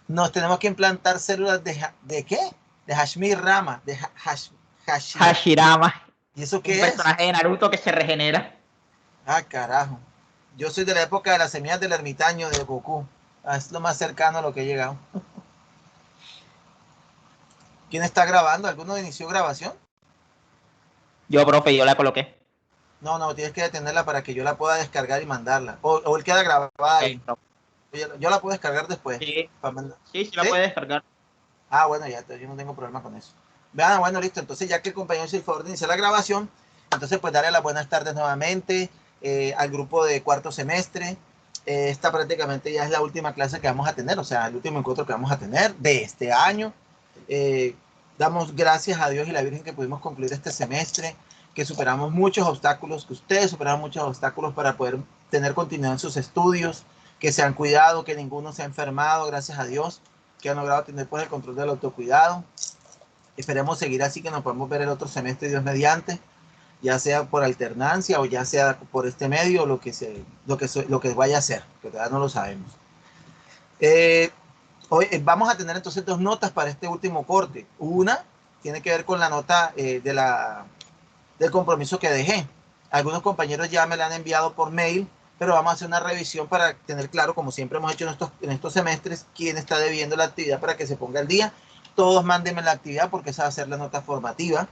Nos tenemos que implantar células ¿de qué? De Hashmi Rama, Hashira. Hashirama, ¿Y eso un qué es? personaje de Naruto que se regenera. Ah, carajo. Yo soy de la época de las semillas del ermitaño de Goku. Ah, es lo más cercano a lo que he llegado. ¿Quién está grabando? ¿Alguno inició grabación? Yo, profe, yo la coloqué. No, no, tienes que detenerla para que yo la pueda descargar y mandarla. O él queda grabada Ok, ahí. profe. Yo la puedo descargar después. Sí, Para mandar. sí, sí la ¿Sí? puede descargar. Ah, bueno, ya, yo no tengo problema con eso. Vean, bueno, listo. Entonces, ya que el compañero hizo el favor de iniciar la grabación, entonces, pues darle las buenas tardes nuevamente al grupo de cuarto semestre. Esta prácticamente ya es la última clase que vamos a tener, o sea, el último encuentro que vamos a tener de este año. Eh, Damos gracias a Dios y la Virgen que pudimos concluir este semestre, que superamos muchos obstáculos, que ustedes superaron muchos obstáculos para poder tener continuidad en sus estudios, que se han cuidado, que ninguno se ha enfermado, gracias a Dios, que han logrado tener pues el control del autocuidado. Esperemos seguir así, que nos podamos ver el otro semestre, Dios mediante, ya sea por alternancia o ya sea por este medio, lo que vaya a ser, que todavía no lo sabemos. Eh, Hoy vamos a tener entonces dos notas para este último corte. Una tiene que ver con la nota del compromiso que dejé. Algunos compañeros ya me la han enviado por mail, pero vamos a hacer una revisión para tener claro, como siempre hemos hecho en estos semestres, quién está debiendo la actividad para que se ponga al día. Todos mándenme la actividad porque esa va a ser la nota formativa.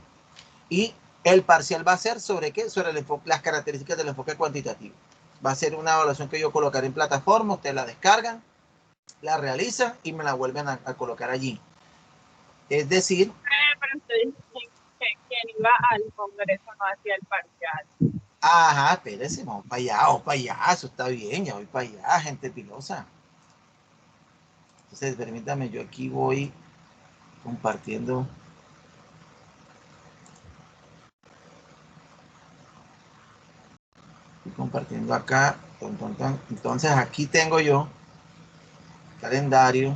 Y el parcial va a ser sobre qué, sobre las características del enfoque cuantitativo. Va a ser una evaluación que yo colocaré en plataforma, ustedes la descargan, la realizan y me la vuelven a colocar allí. Es decir, Pero usted dijo que iba al Congreso, no hacía el parcial. ajá, espérese, vamos para allá, eso está bien, ya voy para allá, gente pilosa. Entonces, permítame, yo aquí voy compartiendo, acá. Entonces, aquí tengo yo calendario.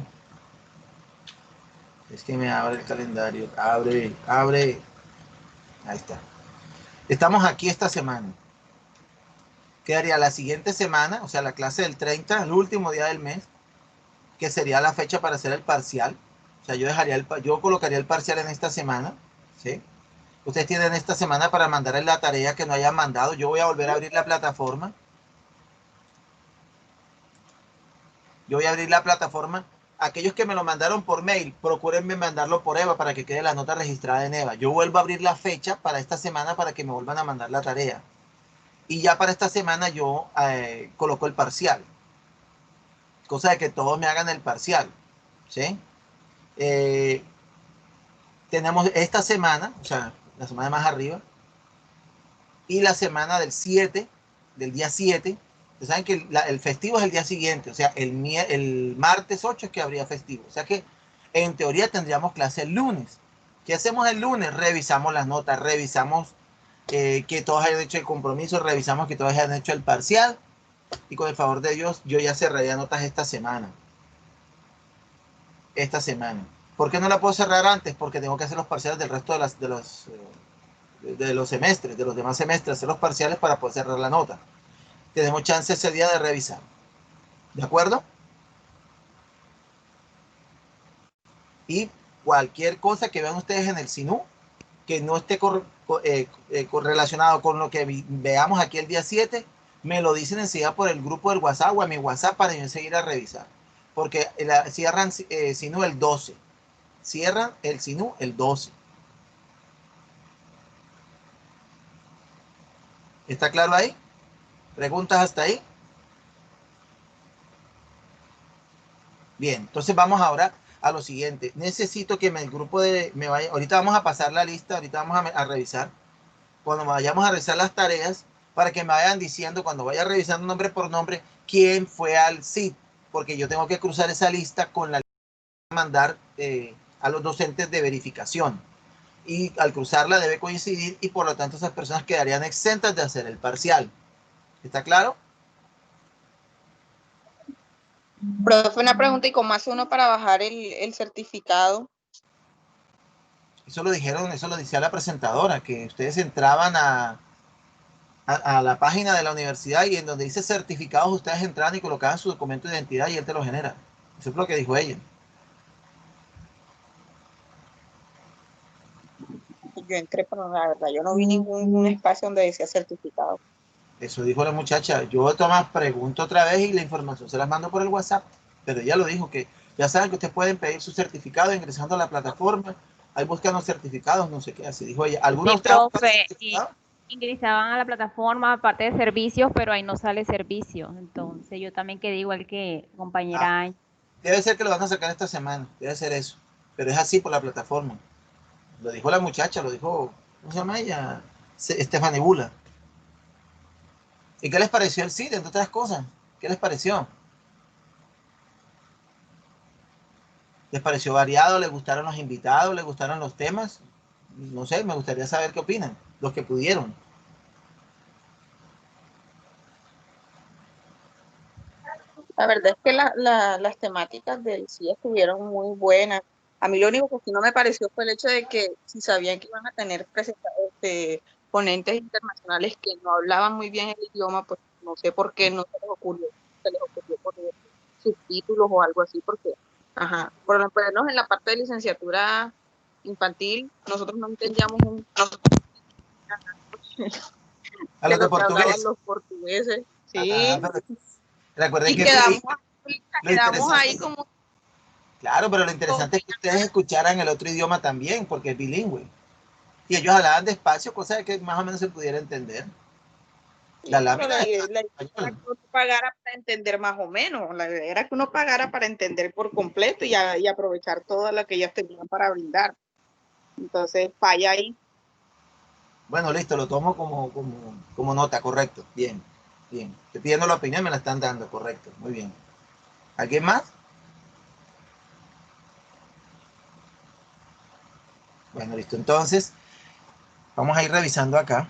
Es que me abre el calendario, abre, abre. Ahí está. Estamos aquí esta semana. Quedaría la siguiente semana, o sea, la clase del 30, el último día del mes, que sería la fecha para hacer el parcial. O sea, yo colocaría el parcial en esta semana, ¿sí? Ustedes tienen esta semana para mandar la tarea que no hayan mandado. Yo voy a volver a abrir la plataforma. Yo voy a abrir la plataforma. Aquellos que me lo mandaron por mail, procúrenme mandarlo por EVA para que quede la nota registrada en EVA. Yo vuelvo a abrir la fecha para esta semana para que me vuelvan a mandar la tarea. Y ya para esta semana yo coloco el parcial. Cosa de que todos me hagan el parcial. ¿Sí? Eh, Tenemos esta semana, o sea, la semana más arriba, y la semana del día 7. Ustedes saben que el festivo es el día siguiente, o sea, el martes 8 es que habría festivo. O sea que en teoría tendríamos clase el lunes. ¿Qué hacemos el lunes? Revisamos las notas, revisamos que todos hayan hecho el compromiso, revisamos que todos hayan hecho el parcial, y con el favor de Dios yo ya cerraría notas esta semana. Esta semana. ¿Por qué no la puedo cerrar antes? Porque tengo que hacer los parciales del resto de los semestres, de los demás semestres, hacer los parciales para poder cerrar la nota. Tenemos chance ese día de revisar. ¿De acuerdo? Y cualquier cosa que vean ustedes en el SINU que no esté correlacionado con lo que veamos aquí el día 7, me lo dicen enseguida por el grupo del WhatsApp o a mi WhatsApp para yo seguir a revisar. Porque cierran SINU el 12. Cierran el SINU el 12. ¿Está claro ahí? ¿Preguntas hasta ahí? Bien, entonces vamos ahora a lo siguiente. Necesito que el grupo me vaya, ahorita vamos a pasar la lista, ahorita vamos a revisar. Cuando vayamos a revisar las tareas, para que me vayan diciendo, cuando vaya revisando nombre por nombre, quién fue al CIT, porque yo tengo que cruzar esa lista con la lista de mandar a los docentes de verificación. Y al cruzarla debe coincidir y por lo tanto esas personas quedarían exentas de hacer el parcial. ¿Está claro? Profe, una pregunta, ¿y cómo hace uno para bajar el certificado? Eso lo decía la presentadora, que ustedes entraban a la página de la universidad y en donde dice certificados, ustedes entraban y colocaban su documento de identidad y él te lo genera. Eso es lo que dijo ella. yo entré, pero la verdad, yo no vi ningún espacio donde decía certificado. Eso dijo la muchacha. Yo, Tomás, pregunto otra vez y la información se las mando por el WhatsApp. Pero ella lo dijo, que ya saben que ustedes pueden pedir su certificado ingresando a la plataforma. Ahí buscan los certificados, no sé qué. Así dijo ella. ¿Alguno de Sí, ustedes busca el profe, y certificado? ingresaban a la plataforma aparte de servicios, pero ahí no sale servicio. Entonces yo también quedé igual que Ah, compañera Ángel. debe ser que lo van a sacar esta semana. Debe ser eso. Pero es así por la plataforma. Lo dijo la muchacha, lo dijo, ¿cómo se llama ella? Stephanie Bula. ¿Y qué les pareció el sitio, entre otras cosas? ¿Qué les pareció? ¿Les pareció variado? ¿Les gustaron los invitados? ¿Les gustaron los temas? No sé, me gustaría saber qué opinan, los que pudieron. La verdad es que las temáticas del sí estuvieron muy buenas. A mí lo único que sí no me pareció fue el hecho de que si sabían que iban a tener ponentes internacionales que no hablaban muy bien el idioma, pues no sé por qué no se les ocurrió poner subtítulos o algo así, porque, ajá, por lo menos en la parte de licenciatura infantil, nosotros no entendíamos A de los de lo que hablaban portugués. los portugueses, Ah, sí, pero recuerden y que lo quedamos ahí interesante, como claro, pero lo interesante es que ustedes escucharan el otro idioma también, porque es bilingüe. Y ellos hablaban despacio, cosa que más o menos se pudiera entender. La sí, pero lámina está la idea en era español. que uno pagara para entender más o menos. La idea era que uno pagara para entender por completo y aprovechar todo lo que ellas tenían para brindar. Entonces, falla ahí. Bueno, listo, lo tomo como nota, correcto. Bien, bien. Estoy pidiendo la opinión, me la están dando, correcto. Muy bien. ¿Alguien más? Bueno, listo. Entonces, vamos a ir revisando acá.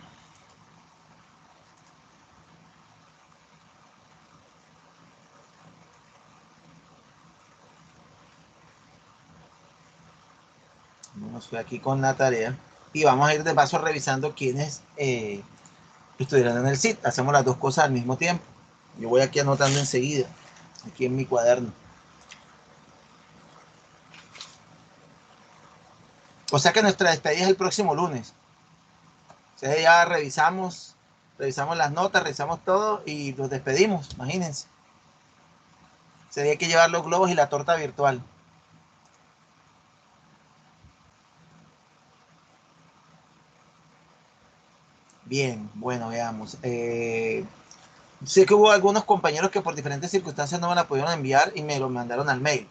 Vamos aquí con la tarea. Y vamos a ir de paso revisando quiénes estuvieron en el SIT. Hacemos las dos cosas al mismo tiempo. Yo voy aquí anotando enseguida, aquí en mi cuaderno. O sea que nuestra despedida es el próximo lunes. O sea, ya revisamos las notas, revisamos todo y los despedimos, imagínense. Sería que llevar los globos y la torta virtual. Bien, bueno, veamos. Sé que hubo algunos compañeros que por diferentes circunstancias no me la pudieron enviar y me lo mandaron al mail.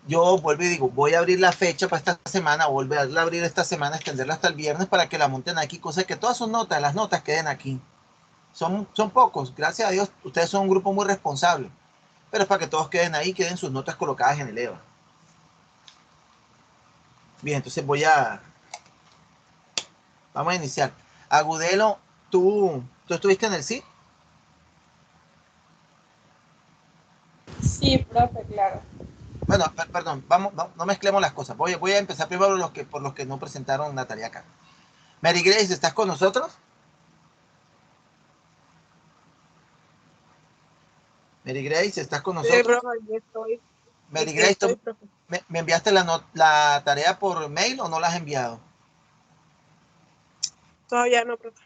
Yo vuelvo y digo, voy a abrir la fecha para esta semana, volver a abrir esta semana, extenderla hasta el viernes para que la monten aquí, cosa que todas sus notas, las notas queden aquí. Son pocos, gracias a Dios, ustedes son un grupo muy responsable, pero es para que todos queden ahí, queden sus notas colocadas en el EVA. Bien, entonces vamos a iniciar. Agudelo, ¿tú estuviste en el SIT? Sí, profe, claro. Bueno, perdón, vamos, no mezclemos las cosas. Voy a empezar primero por los que no presentaron la tarea acá. Mary Grace, ¿estás con nosotros? Mary Grace, ¿estás con Sí, nosotros? profe, Mary aquí Grace, estoy, profe. ¿me enviaste la tarea por mail o no la has enviado? Todavía no, profe.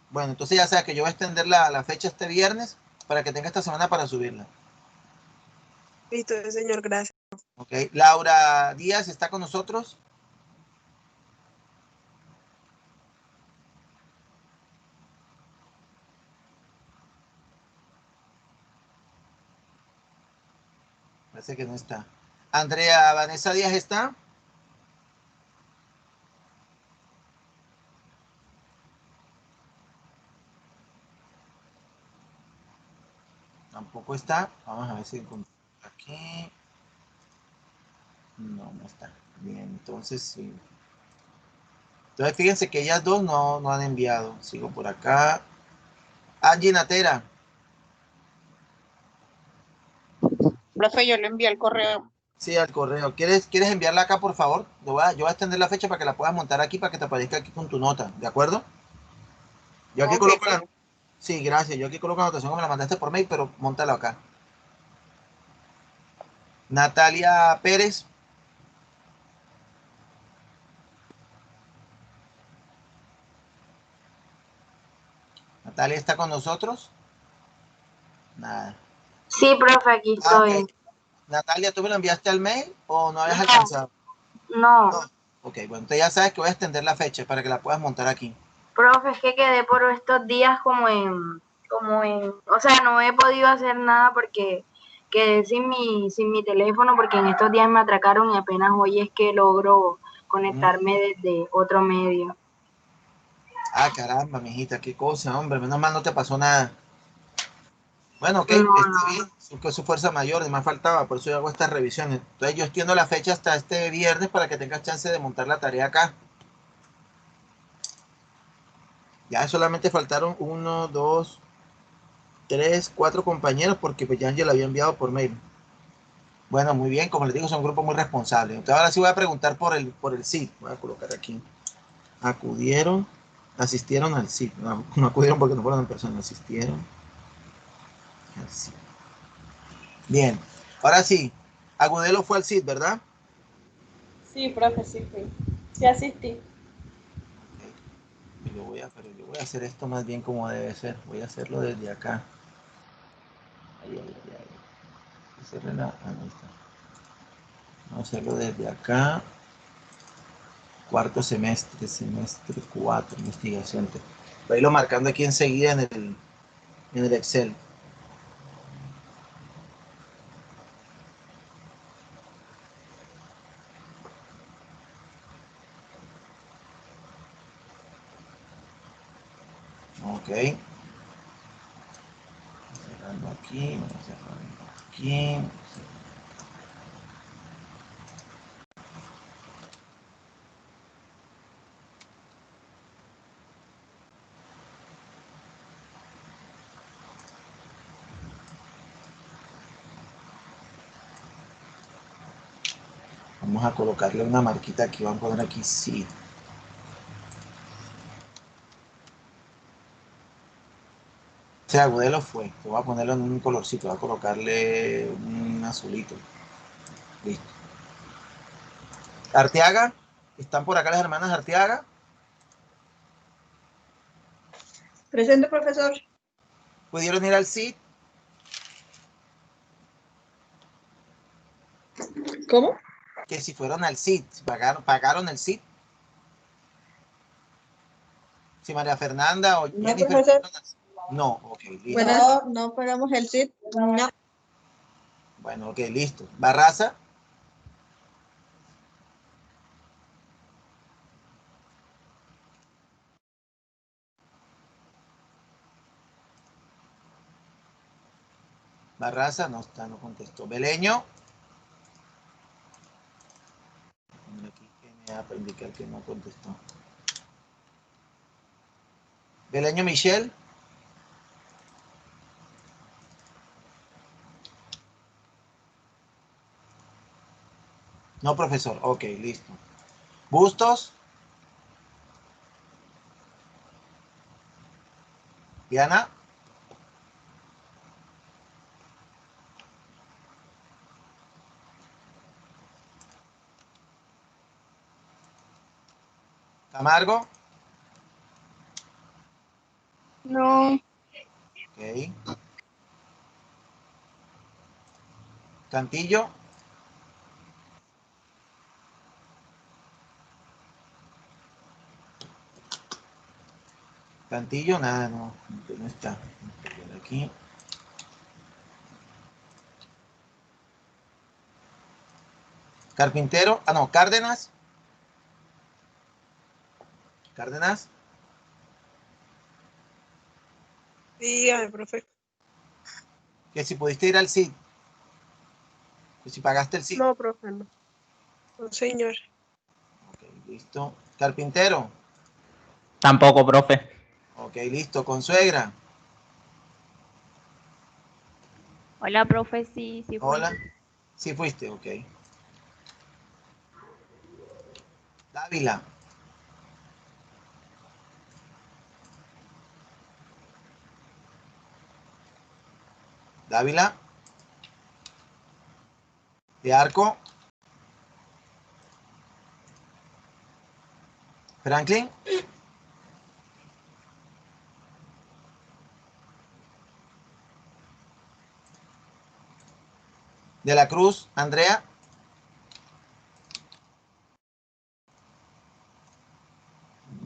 Bueno, entonces ya sabes que yo voy a extender la fecha este viernes para que tenga esta semana para subirla. Listo, señor, gracias. Ok, Laura Díaz, ¿está con nosotros? Parece que no está. Andrea Vanessa Díaz, ¿está? Tampoco está. Vamos a ver si encontramos aquí. No, no está. Bien, entonces sí. Entonces fíjense que ellas dos no han enviado. Sigo por acá. Angie Natera. Profe, yo le envié el correo. Sí, al correo. ¿Quieres enviarla acá, por favor? Yo voy a extender la fecha para que la puedas montar aquí para que te aparezca aquí con tu nota. ¿De acuerdo? Yo aquí Ok, coloco la... profe. Sí, gracias. Yo aquí coloco la anotación como me la mandaste por mail, pero montalo acá. Natalia Pérez. ¿Natalia está con nosotros? Nada. Sí, profe, aquí estoy. Ok. Natalia, ¿tú me lo enviaste al mail o no habías alcanzado? No, No. Ok, bueno, entonces ya sabes que voy a extender la fecha para que la puedas montar aquí. profe, es que quedé por estos días o sea, no he podido hacer nada porque quedé sin mi teléfono porque en estos días me atracaron y apenas hoy es que logro conectarme desde otro medio. Ah, caramba, mijita, qué cosa, hombre, menos mal no te pasó nada. Bueno, ok, No, está bien, que es su fuerza mayor, y más faltaba, por eso yo hago estas revisiones. Entonces yo extiendo la fecha hasta este viernes para que tengas chance de montar la tarea acá. Ya solamente faltaron 1, 2, 3, 4 compañeros porque pues ya yo la había enviado por mail. Bueno, muy bien, como les digo, son grupos muy responsables. Entonces ahora sí voy a preguntar por el CID. Voy a colocar aquí. Asistieron al CID. No, no acudieron porque no fueron en persona, asistieron al CID. Bien, ahora sí, Agudelo fue al CID, ¿verdad? Sí, profe, sí fui. Sí asistí. Pero yo voy a hacer esto más bien como debe ser. Voy a hacerlo desde acá. Vamos a hacerlo desde acá. Cuarto semestre, semestre 4, investigación. Voy a irlo marcando aquí enseguida en el Excel. Ok. Cerrando aquí, cerrando aquí. Vamos a colocarle una marquita aquí, vamos a poner aquí sí. O sea, Agudelo fue. Voy a ponerlo en un colorcito, voy a colocarle un azulito. Listo. Arteaga, ¿están por acá las hermanas Arteaga? Presente, profesor. ¿Pudieron ir al CID? ¿Cómo? Que si fueron al CID, pagaron el CID. Si María Fernanda o No, Jennifer. profesor. No, ok, listo. Bueno, no pagamos el CIT. No. Bueno, ok, listo. Barraza. Barraza no está, no contestó. Beleño. Aquí NA para indicar que no contestó. Beleño Michelle. No, profesor. Ok, listo. Bustos. Diana. Camargo. No, Ok. Cantillo. Cantillo, nada, no. No está. Aquí. Carpintero. Ah, no. Cárdenas. Cárdenas. Dígame, profe. Que si pudiste ir al CID. Que si pagaste el CID. No, profe, no. No, señor. Ok, listo. Carpintero. Tampoco, profe. Ok, listo. Consuegra. Hola, profe, sí, sí fui. Hola. Sí fuiste, ok. Dávila. Dávila. De Arco. Franklin. De la Cruz, Andrea.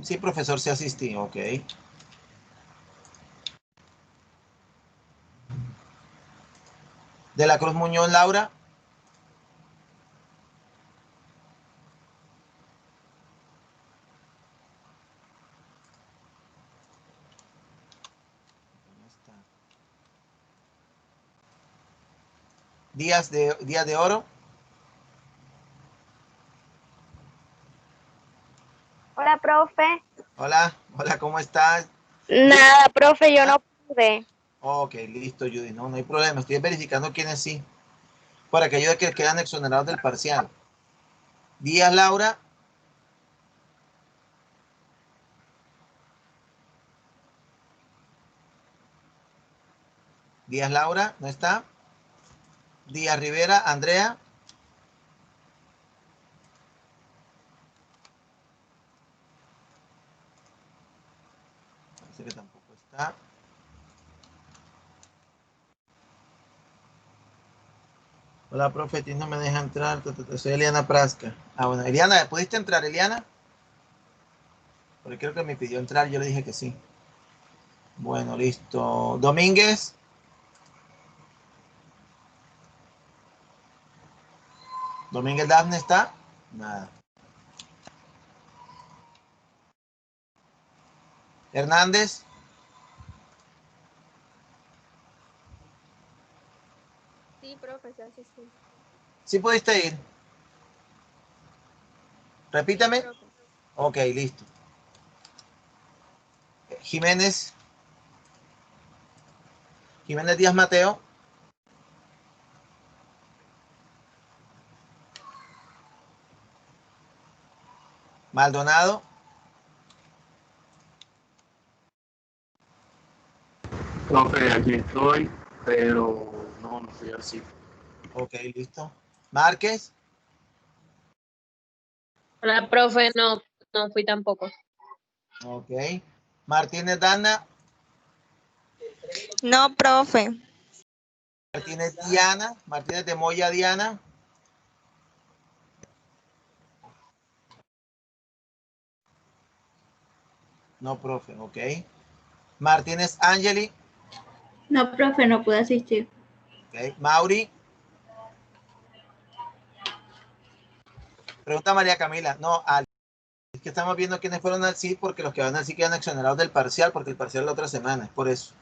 Sí, profesor, sí asistí, ok. De la Cruz Muñoz, Laura. Díaz de Oro. Hola, profe. Hola, hola, ¿cómo estás? Nada, profe, yo no pude. Ok, listo, Judy. No, no hay problema. Estoy verificando quiénes sí. Por aquellos que quedan exonerados del parcial. Díaz, Laura. Díaz, Laura, ¿no está? Díaz Rivera, Andrea. Parece que tampoco está. Hola, profe, no me deja entrar. Soy Eliana Prasca. Ah, bueno, Eliana, ¿pudiste entrar, Eliana? Porque creo que me pidió entrar, yo le dije que sí. Bueno, listo. Domínguez. Domínguez Dafne está. Nada. Hernández. Sí, profe, sí, sí. ¿Sí pudiste ir? Sí, Repítame. profe. Ok, listo. Jiménez. Jiménez Díaz Mateo. Maldonado. Profe, aquí estoy, pero no fui así. Ok, listo. Márquez. Hola, profe, no fui tampoco. Ok. Martínez Dana. No, profe. Martínez Diana. Martínez de Moya Diana. No, profe, ok. Martínez Angeli. No, profe, no pude asistir. Ok. Mauri. Pregunta María Camila. No, es que estamos viendo quiénes fueron al CID porque los que van al CID quedan exonerados del parcial porque el parcial es la otra semana, es por eso.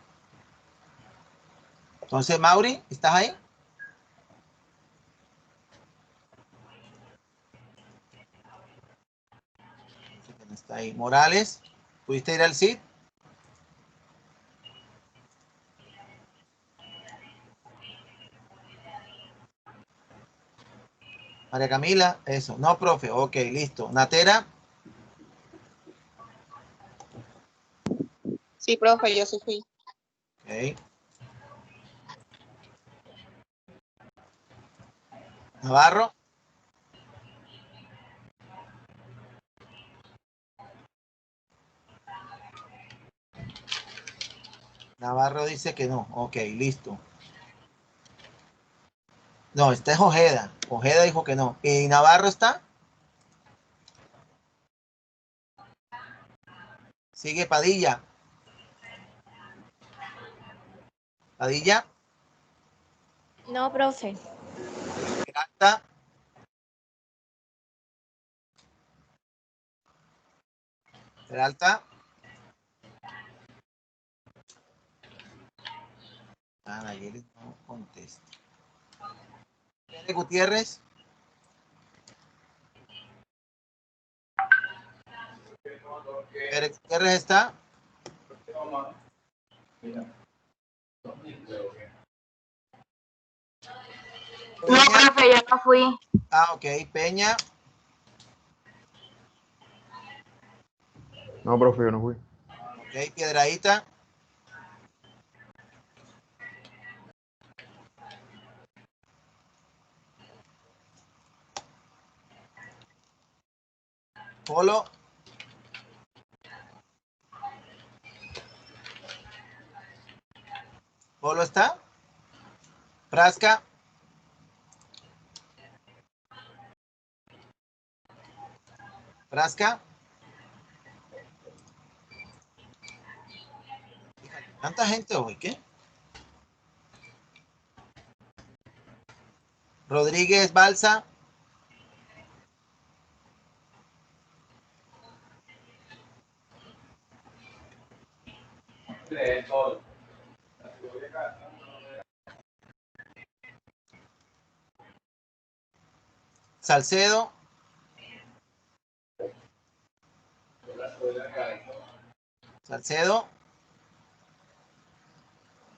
Entonces, Mauri, ¿estás ahí? ¿Quién está ahí? Morales, ¿pudiste ir al CID? María Camila, eso. No, profe, ok, listo. Natera. Sí, profe, yo sí fui. Ok. Navarro. Navarro dice que no. Ok, listo. No, este es Ojeda. Ojeda dijo que no. ¿Y Navarro está? Sigue Padilla. Padilla. No, profe. Peralta. Peralta. Ayer no contesta. Pérez Gutiérrez. Pérez Gutiérrez está. No, profe, yo no fui. Ah, ok. Peña. No, profe, yo no fui. Ok. Piedradita. Polo. Polo está. Frasca. Frasca. ¿Tanta gente hoy? ¿Qué? Rodríguez Balsa. Salcedo. Salcedo.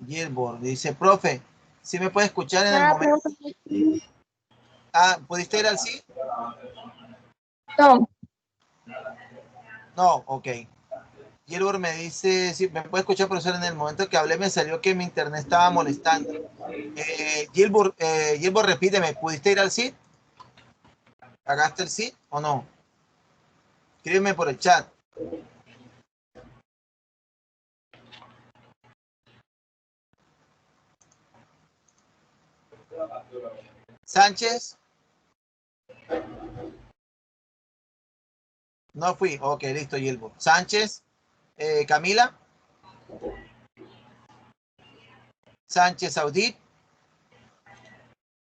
Gilbert dice, profe, ¿sí me puede escuchar en el momento? Ah, ¿pudiste ir al sí? No. No, ok. Gilbert me dice, sí, me puede escuchar, profesor, en el momento que hablé me salió que mi internet estaba molestando. Gilbert, repíteme, ¿pudiste ir al sí? ¿Pagaste el sí o no? Escríbeme por el chat. Sánchez. No fui. Ok, listo, Gilbert. Sánchez. Camila. Sánchez Audit.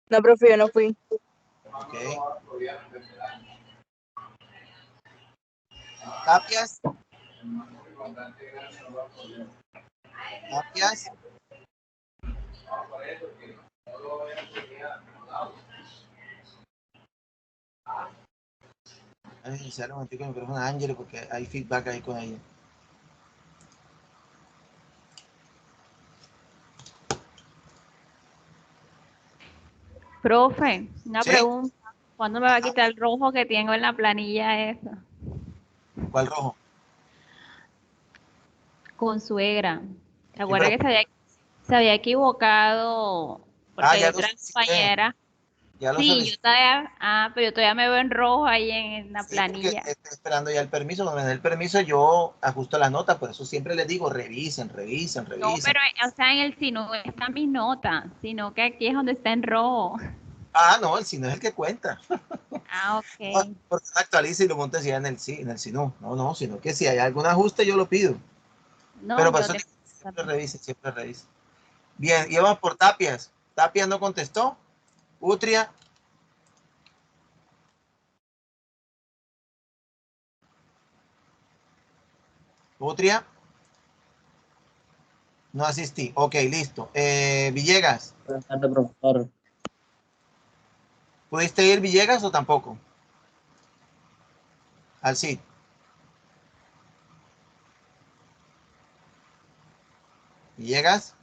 No, profe, yo no fui. Ok. Tapias. Tapias. Voy a iniciar un momentico el micrófono a Ángel porque hay feedback ahí con ella. Profe, una ¿Sí? pregunta. ¿Cuándo me va a quitar el rojo que tengo en la planilla esa? ¿Cuál rojo? Con suegra. ¿Te Sí, acuerdas pero- que se había equivocado? Porque ya hay lo otra solicité. compañera. Ya lo Sí, solicité. pero yo todavía me veo en rojo ahí en la Sí, porque planilla. estoy esperando ya el permiso. Cuando me dé el permiso, yo ajusto la nota. Por eso siempre les digo, revisen. No, pero, o sea, en el sí no están mis notas, sino que aquí es donde está en rojo. Ah, no, el SINO es el que cuenta. Ah, No, ok. porque uno actualiza y lo monta ya en el SINO. No, sino que si hay algún ajuste, yo lo pido. No, Pero por yo eso te... siempre revisen, siempre revisen. Bien, y vamos por Tapias. Tapias no contestó. Utria. Utria. No asistí. Ok, listo. Villegas. Buenas tardes, profesor. ¿Pudiste ir Villegas o tampoco? Al CID. Villegas.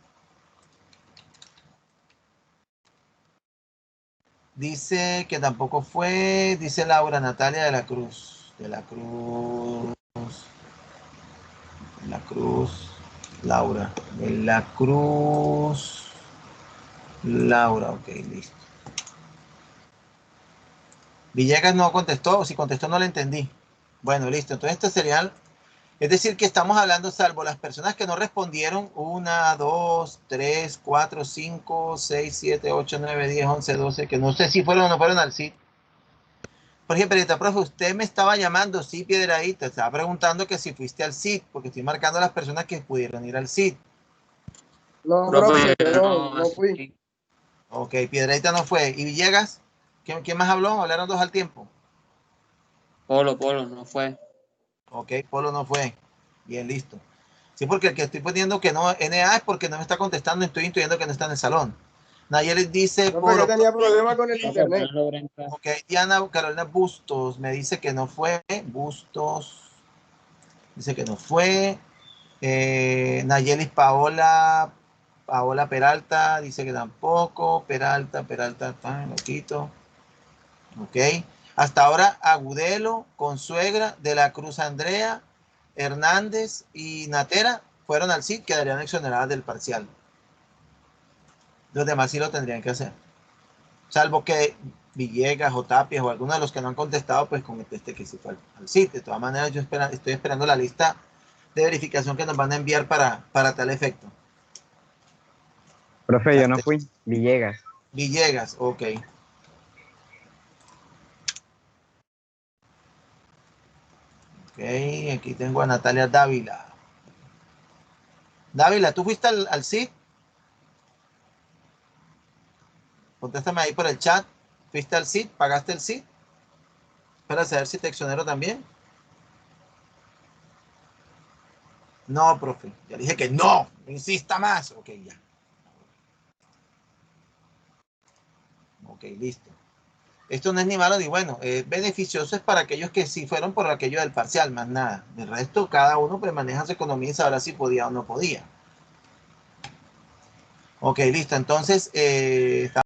Dice que tampoco fue. Dice Laura Natalia de la Cruz. De la Cruz. De la Cruz. Laura. De la Cruz. Laura, ok, listo. Villegas no contestó. Si contestó, no le entendí. Bueno, listo. Entonces, este sería. Es decir, que estamos hablando, salvo las personas que no respondieron, 1, 2, 3, 4, 5, 6, 7, 8, 9, 10, 11, 12, que no sé si fueron o no fueron al CID. Por ejemplo, profe, usted me estaba llamando, sí, Piedradita, estaba preguntando que si fuiste al CID, porque estoy marcando a las personas que pudieron ir al CID. No, Profe, profe, no, no fui. asistí. Ok, Piedradita no fue. ¿Y Villegas? ¿Quién más habló? Hablaron dos al tiempo. Polo, no fue. Ok, Polo no fue. Bien, listo. Sí, porque el que estoy poniendo que no, NA es porque no me está contestando, estoy intuyendo que no está en el salón. Nayeli dice Profe, que Polo. tenía problemas con el Profe, internet. apenas logré entrar. Ok, Diana Carolina Bustos me dice que no fue. Bustos dice que no fue. Nayelis Paola Peralta dice que tampoco. Peralta, lo quito. Ok. Hasta ahora Agudelo, Consuegra, De la Cruz Andrea, Hernández y Natera fueron al CID, quedarían exoneradas del parcial. Los demás sí lo tendrían que hacer. Salvo que Villegas o Tapias o alguno de los que no han contestado, pues conteste que sí fue al CID. De todas maneras, yo estoy esperando la lista de verificación que nos van a enviar para tal efecto. Profe, yo no fui. Villegas. Villegas, ok. aquí tengo a Natalia Dávila. Dávila, ¿tú fuiste al CID? Contéstame ahí por el chat. ¿Fuiste al CID? ¿Pagaste el CID? Para saber si te exonero también. No, profe. Ya dije que no. No insista más. Ok, ya. Ok, listo. Esto no es ni malo ni bueno. Beneficioso es para aquellos que sí fueron por aquello del parcial, más nada. El resto, cada uno pues maneja su economía y sabrá si podía o no podía. Ok, listo. Entonces, estamos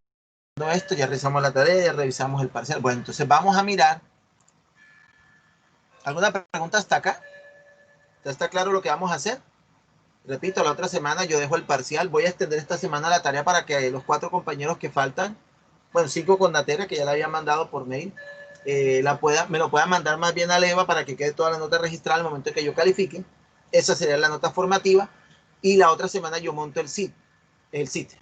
viendo esto. Ya revisamos la tarea, ya revisamos el parcial. Bueno, entonces vamos a mirar. ¿Alguna pregunta hasta acá? ¿Ya está claro lo que vamos a hacer? Repito, la otra semana yo dejo el parcial. Voy a extender esta semana la tarea para que los 4 compañeros que faltan, bueno, 5 con Natera, que ya la había mandado por mail, me lo puedan mandar más bien a Leva para que quede toda la nota registrada al momento de que yo califique. Esa sería la nota formativa. Y la otra semana yo monto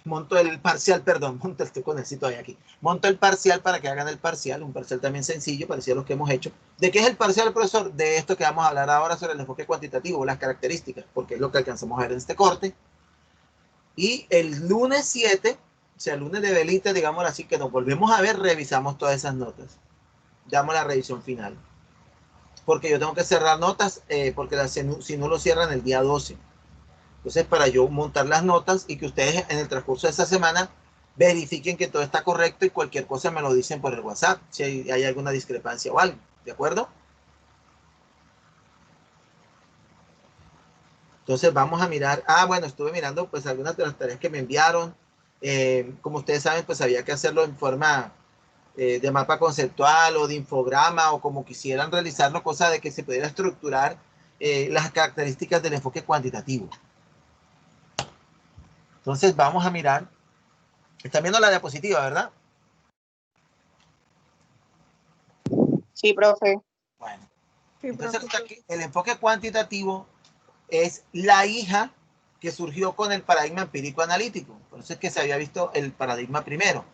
monto el parcial, perdón, estoy con el sitio ahí aquí. Monto el parcial para que hagan el parcial, un parcial también sencillo, parecido a los que hemos hecho. ¿De qué es el parcial, profesor? De esto que vamos a hablar ahora sobre el enfoque cuantitativo, las características, porque es lo que alcanzamos a ver en este corte. Y el lunes 7, o sea, el lunes de velita, digamos así, que nos volvemos a ver, revisamos todas esas notas. Damos la revisión final. Porque yo tengo que cerrar notas, porque si no lo cierran el día 12. Entonces, para yo montar las notas y que ustedes en el transcurso de esta semana verifiquen que todo está correcto y cualquier cosa me lo dicen por el WhatsApp, si hay alguna discrepancia o algo, ¿de acuerdo? Entonces vamos a mirar, bueno, estuve mirando pues algunas de las tareas que me enviaron. Como ustedes saben, pues había que hacerlo en forma de mapa conceptual o de infograma o como quisieran realizarlo, cosa de que se pudiera estructurar las características del enfoque cuantitativo. Entonces vamos a mirar. Están viendo la diapositiva, ¿verdad? Sí, profe. Bueno. Sí, entonces profe. aquí, el enfoque cuantitativo es la hija que surgió con el paradigma empírico analítico. Por eso es que se había visto el paradigma primero.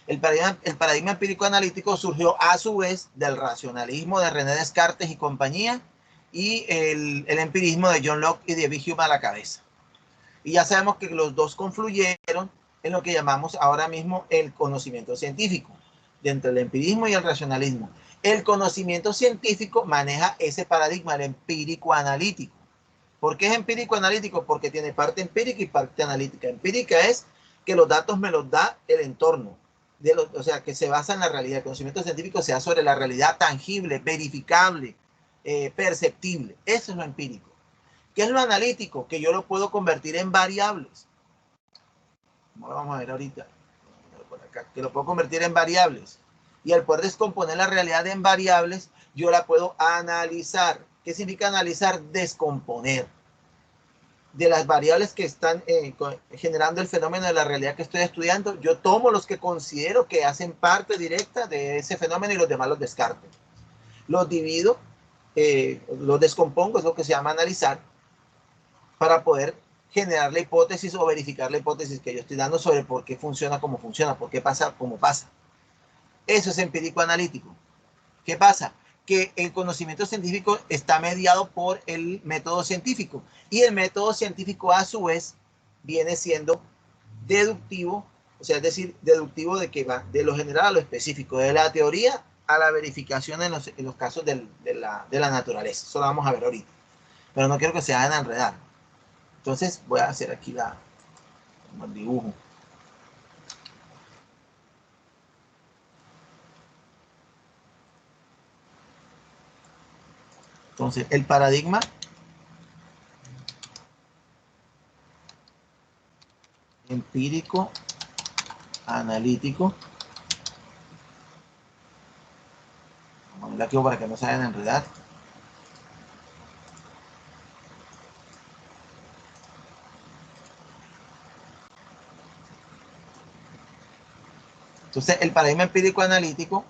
El paradigma empírico analítico surgió a su vez del racionalismo de René Descartes y compañía y el empirismo de John Locke y de David Hume a la cabeza. Y ya sabemos que los dos confluyeron en lo que llamamos ahora mismo el conocimiento científico, entre el empirismo y el racionalismo. El conocimiento científico maneja ese paradigma, el empírico analítico. ¿Por qué es empírico analítico? Porque tiene parte empírica y parte analítica. Empírica es que los datos me los da el entorno, o sea, que se basa en la realidad. El conocimiento científico se da sobre la realidad tangible, verificable, perceptible. Eso es lo empírico. ¿Qué es lo analítico? Que yo lo puedo convertir en variables. Como lo vamos a ver ahorita. Por acá, que lo puedo convertir en variables. Y al poder descomponer la realidad en variables, yo la puedo analizar. ¿Qué significa analizar? Descomponer. De las variables que están generando el fenómeno de la realidad que estoy estudiando, yo tomo los que considero que hacen parte directa de ese fenómeno y los demás los descarto. Los divido, los descompongo, es lo que se llama analizar, para poder generar la hipótesis o verificar la hipótesis que yo estoy dando sobre por qué funciona como funciona, por qué pasa como pasa. Eso es empírico analítico. ¿Qué pasa? Que el conocimiento científico está mediado por el método científico y el método científico a su vez viene siendo deductivo, o sea, es decir, deductivo de que va de lo general a lo específico, de la teoría a la verificación en los casos de la naturaleza. Eso lo vamos a ver ahorita, pero no quiero que se vayan a enredar. Entonces voy a hacer aquí el dibujo. Entonces, el paradigma empírico analítico. Vamos a ponerlo aquí para que no se vayan a enredar. Entonces, el paradigma empírico analítico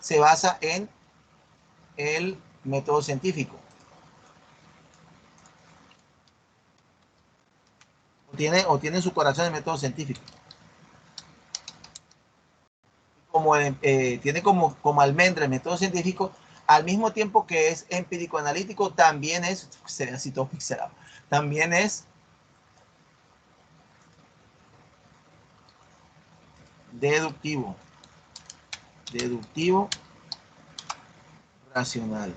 se basa en el método científico. O tiene en su corazón el método científico. Tiene como almendra el método científico, al mismo tiempo que es empírico-analítico, también es, se ve así todo pixelado, también es deductivo. Deductivo racional.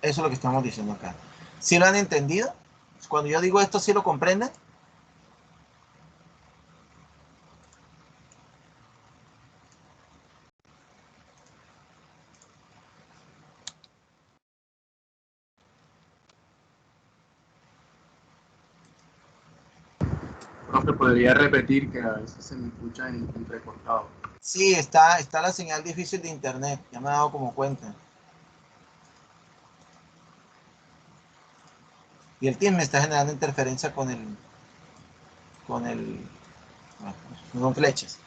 Eso es lo que estamos diciendo acá. ¿Sí lo han entendido? Cuando yo digo esto, ¿sí lo comprenden? Profe, podría repetir que a veces se me escucha entrecortado. Sí, está la señal difícil de internet. Ya me he dado como cuenta. Y el team me está generando interferencia con flechas.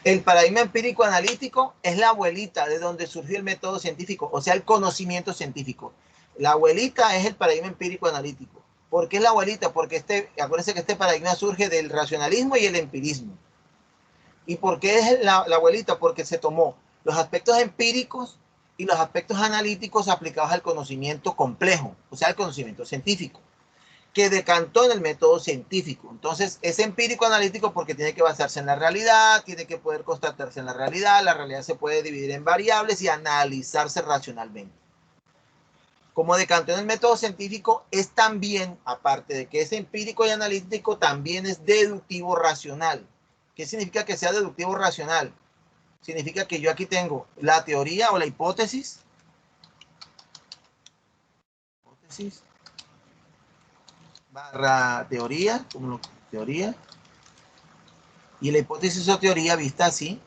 El paradigma empírico analítico es la abuelita de donde surgió el método científico, o sea, el conocimiento científico. La abuelita es el paradigma empírico analítico. ¿Por qué es la abuelita? Porque acuérdense que este paradigma surge del racionalismo y el empirismo. ¿Y por qué es la abuelita? Porque se tomó los aspectos empíricos y los aspectos analíticos aplicados al conocimiento complejo, o sea, al conocimiento científico, que decantó en el método científico. Entonces, es empírico analítico porque tiene que basarse en la realidad, tiene que poder constatarse en la realidad se puede dividir en variables y analizarse racionalmente. Como decantó en el método científico, es también, aparte de que es empírico y analítico, también es deductivo racional. ¿Qué significa que sea deductivo racional? Significa que yo aquí tengo la teoría o la hipótesis barra teoría, como teoría, y la hipótesis o teoría vista así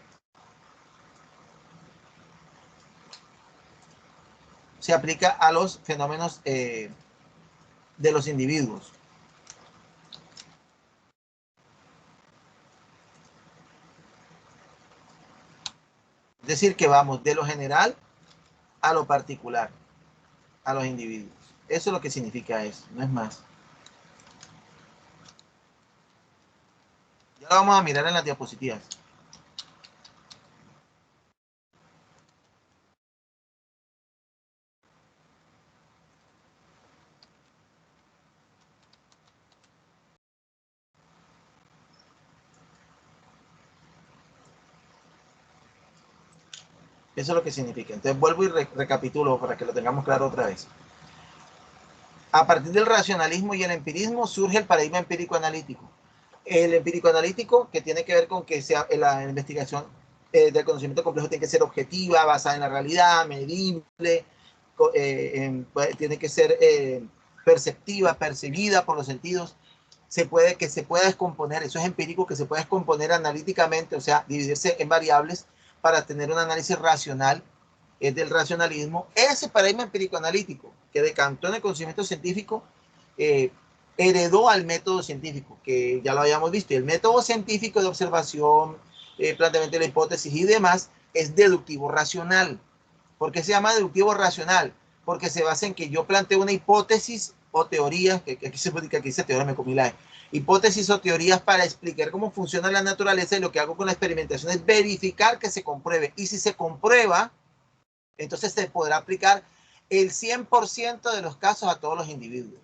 se aplica a los fenómenos de los individuos. Es decir, que vamos de lo general a lo particular, a los individuos. Eso es lo que significa eso, no es más. Ya lo vamos a mirar en las diapositivas. Eso es lo que significa. Entonces vuelvo y recapitulo para que lo tengamos claro otra vez. A partir del racionalismo y el empirismo surge el paradigma empírico-analítico. El empírico-analítico, que tiene que ver con que sea la investigación del conocimiento complejo tiene que ser objetiva, basada en la realidad, medible, tiene que ser perceptiva, percibida por los sentidos. Que se pueda descomponer, eso es empírico, que se pueda descomponer analíticamente, o sea, dividirse en variables para tener un análisis racional del racionalismo. Ese paradigma empírico-analítico que decantó en el conocimiento científico heredó al método científico, que ya lo habíamos visto. Y el método científico de observación, planteamiento de la hipótesis y demás es deductivo racional. ¿Por qué se llama deductivo racional? Porque se basa en que yo planteo una hipótesis o teoría, que aquí se puede que aquí dice teoría, me comí la hipótesis o teorías para explicar cómo funciona la naturaleza, y lo que hago con la experimentación es verificar que se compruebe. Y si se comprueba, entonces se podrá aplicar el 100% de los casos a todos los individuos.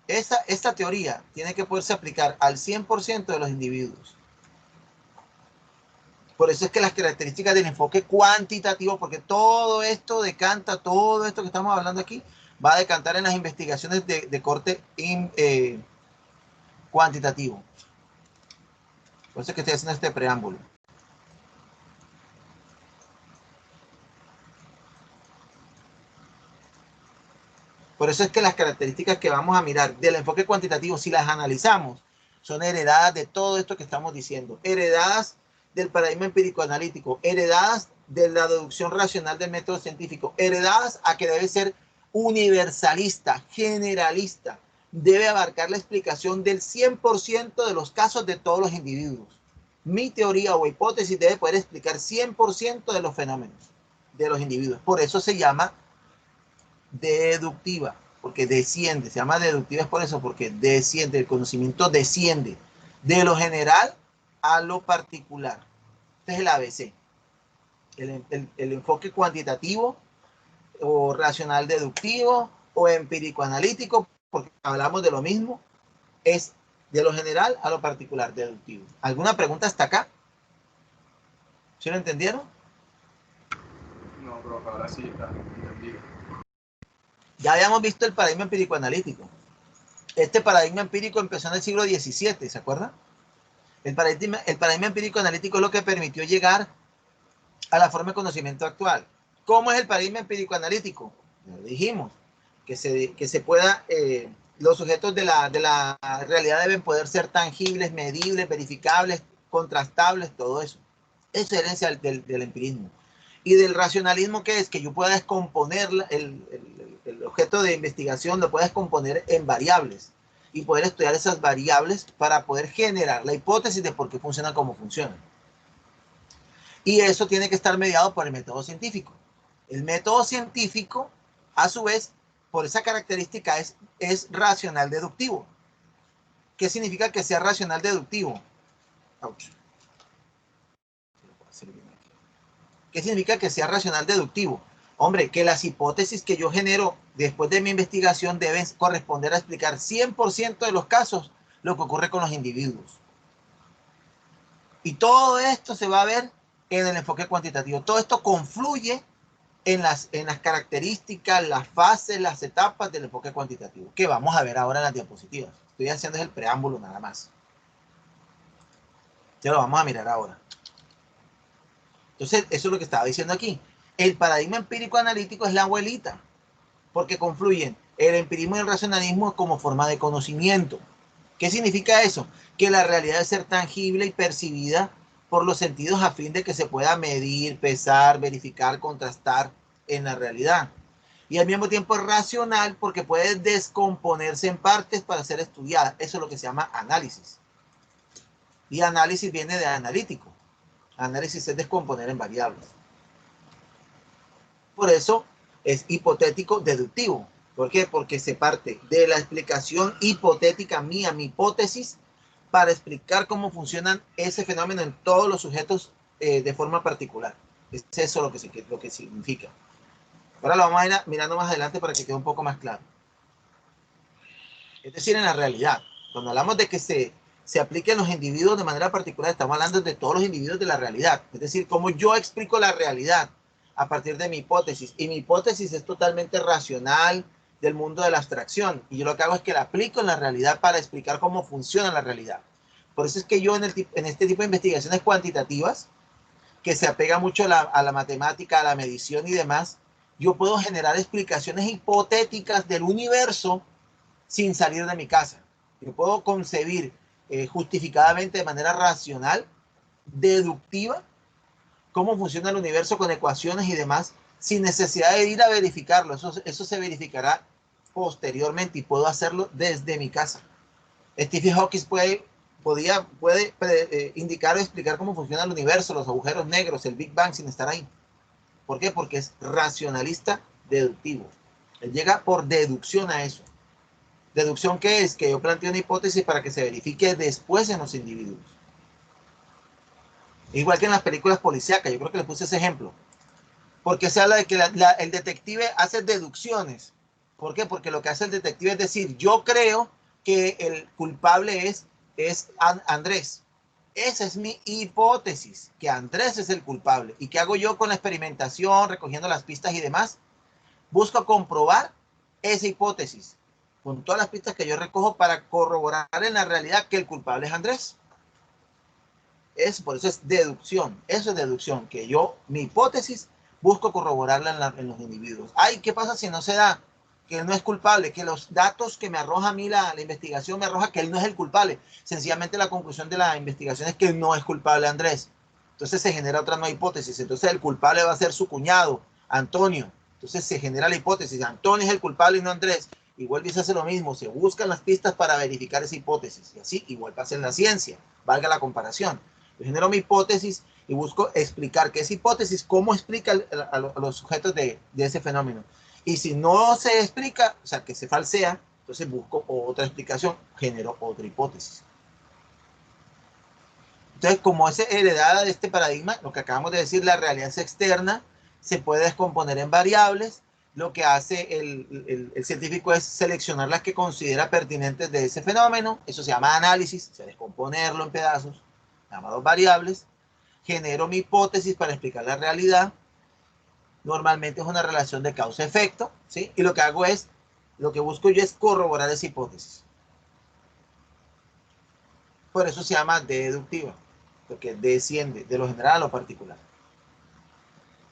Esta teoría tiene que poderse aplicar al 100% de los individuos. Por eso es que las características del enfoque cuantitativo, porque todo esto decanta, todo esto que estamos hablando aquí, va a decantar en las investigaciones de corte cuantitativo. Por eso es que estoy haciendo este preámbulo. Por eso es que las características que vamos a mirar del enfoque cuantitativo, si las analizamos, son heredadas de todo esto que estamos diciendo. Heredadas del paradigma empírico-analítico, heredadas de la deducción racional del método científico, heredadas a que debe ser universalista, generalista. debe abarcar la explicación del 100% de los casos de todos los individuos. Mi teoría o hipótesis debe poder explicar 100% de los fenómenos de los individuos. Por eso se llama deductiva, porque desciende. Se llama deductiva es por eso, porque desciende, el conocimiento desciende de lo general a lo particular. Este es el ABC. El enfoque cuantitativo o racional deductivo o empírico analítico, porque hablamos de lo mismo, es de lo general a lo particular deductivo. ¿Alguna pregunta hasta acá? ¿Sí lo entendieron? No, profe, ahora sí está entendido. Ya habíamos visto el paradigma empírico analítico. Este paradigma empírico empezó en el siglo XVII, ¿se acuerdan? El paradigma empírico analítico es lo que permitió llegar a la forma de conocimiento actual. ¿Cómo es el paradigma empírico analítico? Ya lo dijimos, que se pueda, los sujetos de la realidad deben poder ser tangibles, medibles, verificables, contrastables, todo eso. Esa es la herencia del empirismo. Y del racionalismo, ¿qué es? Que yo pueda descomponer el objeto de investigación, lo pueda descomponer en variables y poder estudiar esas variables para poder generar la hipótesis de por qué funcionan como funcionan. Y eso tiene que estar mediado por el método científico. El método científico, a su vez, por esa característica, es racional deductivo. ¿Qué significa que sea racional deductivo? Ouch. ¿Qué significa que sea racional deductivo? Hombre, que las hipótesis que yo genero después de mi investigación deben corresponder a explicar 100% de los casos lo que ocurre con los individuos. Y todo esto se va a ver en el enfoque cuantitativo. Todo esto confluye en las características, las fases, las etapas del enfoque cuantitativo, que vamos a ver ahora en las diapositivas. Estoy haciendo el preámbulo nada más. Ya lo vamos a mirar ahora. Entonces, eso es lo que estaba diciendo aquí. El paradigma empírico analítico es la abuelita, porque confluyen el empirismo y el racionalismo como forma de conocimiento. ¿Qué significa eso? Que la realidad debe ser tangible y percibida por los sentidos a fin de que se pueda medir, pesar, verificar, contrastar en la realidad. Y al mismo tiempo es racional porque puede descomponerse en partes para ser estudiada. Eso es lo que se llama análisis. Y análisis viene de analítico. Análisis es descomponer en variables. Por eso es hipotético deductivo. ¿Por qué? Porque se parte de la explicación hipotética mía, mi hipótesis, para explicar cómo funcionan ese fenómeno en todos los sujetos de forma particular. Es eso lo que significa. Ahora lo vamos a ir mirando más adelante para que quede un poco más claro. Es decir, en la realidad, cuando hablamos de que se apliquen los individuos de manera particular, estamos hablando de todos los individuos de la realidad. Es decir, cómo yo explico la realidad a partir de mi hipótesis. Y mi hipótesis es totalmente racional, del mundo de la abstracción. Y yo lo que hago es que la aplico en la realidad para explicar cómo funciona la realidad. Por eso es que yo en este tipo de investigaciones cuantitativas, que se apega mucho a la matemática, a la medición y demás, yo puedo generar explicaciones hipotéticas del universo sin salir de mi casa. Yo puedo concebir justificadamente de manera racional, deductiva, cómo funciona el universo con ecuaciones y demás, sin necesidad de ir a verificarlo. Eso se verificará posteriormente y puedo hacerlo desde mi casa. Stephen Hawking puede indicar o explicar cómo funciona el universo, los agujeros negros, el Big Bang sin estar ahí. ¿Por qué? Porque es racionalista deductivo. Él llega por deducción a eso. ¿Deducción qué es? Que yo planteo una hipótesis para que se verifique después en los individuos. Igual que en las películas policíacas, yo creo que les puse ese ejemplo. Porque se habla de que el detective hace deducciones. ¿Por qué? Porque lo que hace el detective es decir, yo creo que el culpable es Andrés. Esa es mi hipótesis, que Andrés es el culpable. ¿Y qué hago yo con la experimentación, recogiendo las pistas y demás? Busco comprobar esa hipótesis con todas las pistas que yo recojo para corroborar en la realidad que el culpable es Andrés. Por eso es deducción. Eso es deducción, que yo, mi hipótesis, busco corroborarla en los individuos. Ay, ¿qué pasa si no se da? Que él no es culpable, que los datos que me arroja a mí la investigación me arroja que él no es el culpable. Sencillamente la conclusión de la investigación es que él no es culpable, Andrés. Entonces se genera otra nueva hipótesis. Entonces el culpable va a ser su cuñado, Antonio. Entonces se genera la hipótesis, Antonio es el culpable y no Andrés. y vuelve y se hace lo mismo. Se buscan las pistas para verificar esa hipótesis. Y así igual pasa en la ciencia. Valga la comparación. Yo genero mi hipótesis y busco explicar qué es hipótesis, cómo explica a los sujetos de ese fenómeno. Y si no se explica, o sea, que se falsea, entonces busco otra explicación, genero otra hipótesis. Entonces, como es heredada de este paradigma, lo que acabamos de decir, la realidad es externa, se puede descomponer en variables. Lo que hace el científico es seleccionar las que considera pertinentes de ese fenómeno. Eso se llama análisis, se descomponerlo en pedazos, llamados variables. Genero mi hipótesis para explicar la realidad. Normalmente es una relación de causa-efecto, ¿sí? Y lo que hago es, lo que busco yo es corroborar esa hipótesis. Por eso se llama deductiva, porque desciende de lo general a lo particular.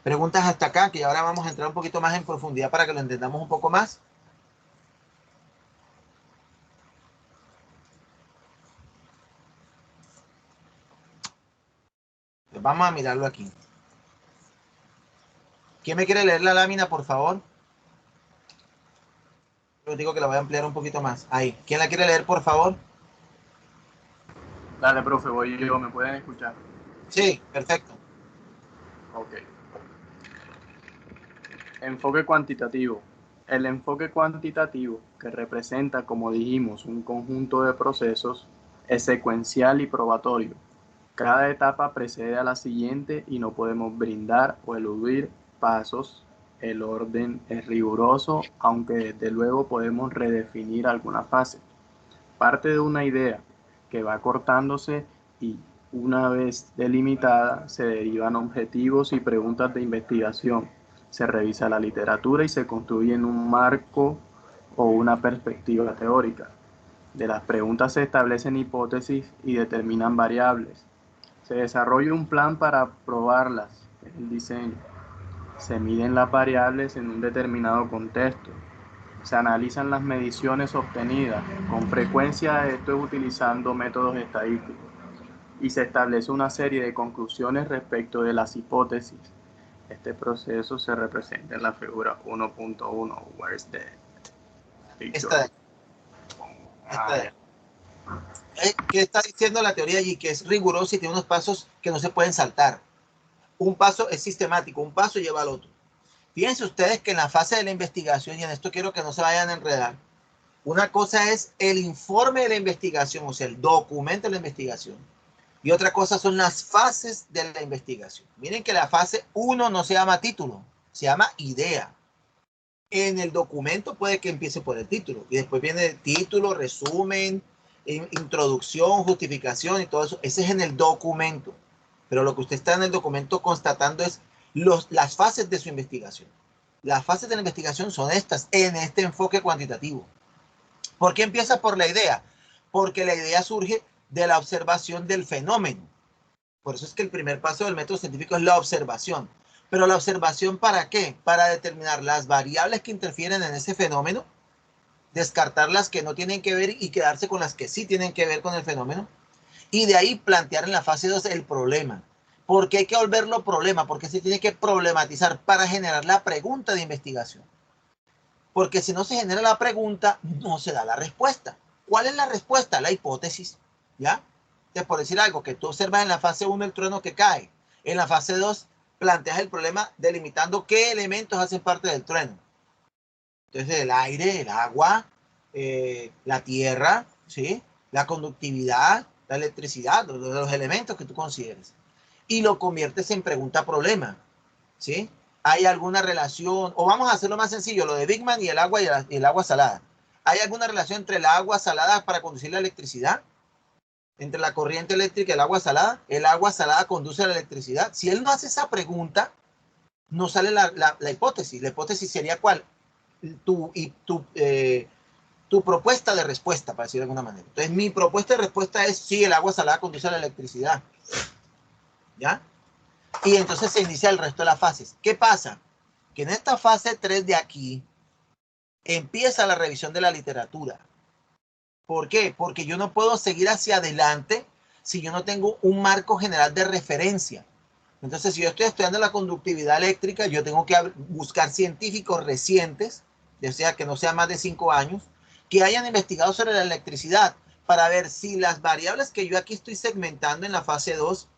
Preguntas hasta acá, que ahora vamos a entrar un poquito más en profundidad para que lo entendamos un poco más. Pues vamos a mirarlo aquí. ¿Quién me quiere leer la lámina, por favor? Yo digo que la voy a ampliar un poquito más. Ahí. ¿Quién la quiere leer, por favor? Dale, profe, voy yo. ¿Me pueden escuchar? Sí, perfecto. Ok. Enfoque cuantitativo. El enfoque cuantitativo, que representa, como dijimos, un conjunto de procesos, es secuencial y probatorio. Cada etapa precede a la siguiente y no podemos brindar o eludir pasos. El orden es riguroso, aunque desde luego podemos redefinir alguna fase. Parte de una idea que va cortándose y, una vez delimitada, se derivan objetivos y preguntas de investigación. Se revisa la literatura y se construye en un marco o una perspectiva teórica. De las preguntas se establecen hipótesis y determinan variables. Se desarrolla un plan para probarlas, es el diseño. Se miden las variables en un determinado contexto. Se analizan las mediciones obtenidas. Con frecuencia esto es utilizando métodos estadísticos. Y se establece una serie de conclusiones respecto de las hipótesis. Este proceso se representa en la figura 1.1. Where's the picture? ¿Qué está diciendo la teoría allí? Que es riguroso y tiene unos pasos que no se pueden saltar. Un paso es sistemático, un paso lleva al otro. Fíjense ustedes que en la fase de la investigación, y en esto quiero que no se vayan a enredar, una cosa es el informe de la investigación, o sea, el documento de la investigación, y otra cosa son las fases de la investigación. Miren que la fase 1 no se llama título, se llama idea. En el documento puede que empiece por el título, y después viene el título, resumen, introducción, justificación y todo eso. Ese es en el documento. Pero lo que usted está en el documento constatando es las fases de su investigación. Las fases de la investigación son estas, en este enfoque cuantitativo. ¿Por qué empieza por la idea? Porque la idea surge de la observación del fenómeno. Por eso es que el primer paso del método científico es la observación. Pero la observación, ¿para qué? Para determinar las variables que interfieren en ese fenómeno, descartar las que no tienen que ver y quedarse con las que sí tienen que ver con el fenómeno. Y de ahí plantear en la fase 2 el problema. ¿Por qué hay que volverlo problema? Porque se tiene que problematizar para generar la pregunta de investigación. Porque si no se genera la pregunta, no se da la respuesta. ¿Cuál es la respuesta? La hipótesis. ¿Ya? Entonces, por decir algo, que tú observas en la fase 1 el trueno que cae. En la fase 2 planteas el problema delimitando qué elementos hacen parte del trueno. Entonces, el aire, el agua, la tierra, ¿sí? La conductividad, la electricidad, los elementos que tú consideres. Y lo conviertes en pregunta-problema, ¿sí? ¿Hay alguna relación? O vamos a hacerlo más sencillo, lo de Big Man y el agua salada. ¿Hay alguna relación entre el agua salada para conducir la electricidad? Entre la corriente eléctrica y el agua salada. ¿El agua salada conduce a la electricidad? Si él no hace esa pregunta, no sale la hipótesis. La hipótesis sería ¿cuál? Tu propuesta de respuesta, para decirlo de alguna manera. Entonces, mi propuesta de respuesta es sí, el agua salada conduce a la electricidad. ¿Ya? Y entonces se inicia el resto de las fases. ¿Qué pasa? Que en esta fase 3 de aquí empieza la revisión de la literatura. ¿Por qué? Porque yo no puedo seguir hacia adelante si yo no tengo un marco general de referencia. Entonces, si yo estoy estudiando la conductividad eléctrica, yo tengo que buscar científicos recientes, o sea, que no sea más de 5 años, que hayan investigado sobre la electricidad para ver si las variables que yo aquí estoy segmentando en la fase 2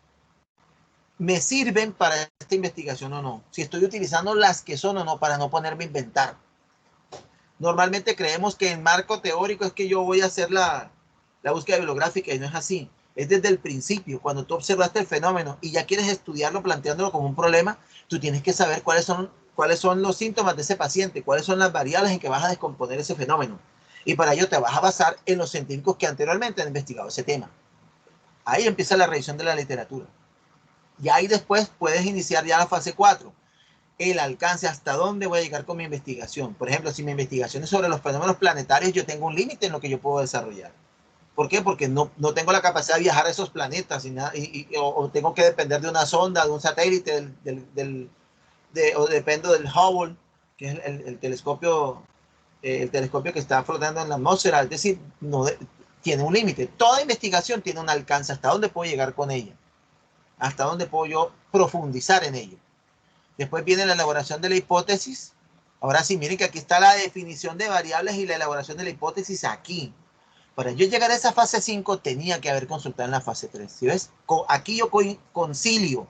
me sirven para esta investigación o no. Si estoy utilizando las que son o no, para no ponerme a inventar. Normalmente creemos que en marco teórico es que yo voy a hacer la búsqueda bibliográfica y no es así. Es desde el principio, cuando tú observaste el fenómeno y ya quieres estudiarlo planteándolo como un problema, tú tienes que saber cuáles son los síntomas de ese paciente, cuáles son las variables en que vas a descomponer ese fenómeno. Y para ello te vas a basar en los científicos que anteriormente han investigado ese tema. Ahí empieza la revisión de la literatura. Y ahí después puedes iniciar ya la fase 4. El alcance, hasta dónde voy a llegar con mi investigación. Por ejemplo, si mi investigación es sobre los fenómenos planetarios, yo tengo un límite en lo que yo puedo desarrollar. ¿Por qué? Porque no tengo la capacidad de viajar a esos planetas o tengo que depender de una sonda, de un satélite, o dependo del Hubble, que es el telescopio que está flotando en la atmósfera. Es decir, tiene un límite. Toda investigación tiene un alcance. ¿Hasta dónde puedo llegar con ella? ¿Hasta dónde puedo yo profundizar en ello? Después viene la elaboración de la hipótesis. Ahora sí, miren que aquí está la definición de variables y la elaboración de la hipótesis aquí. Para yo llegar a esa fase 5 tenía que haber consultado en la fase 3. ¿Sí ves? Aquí yo concilio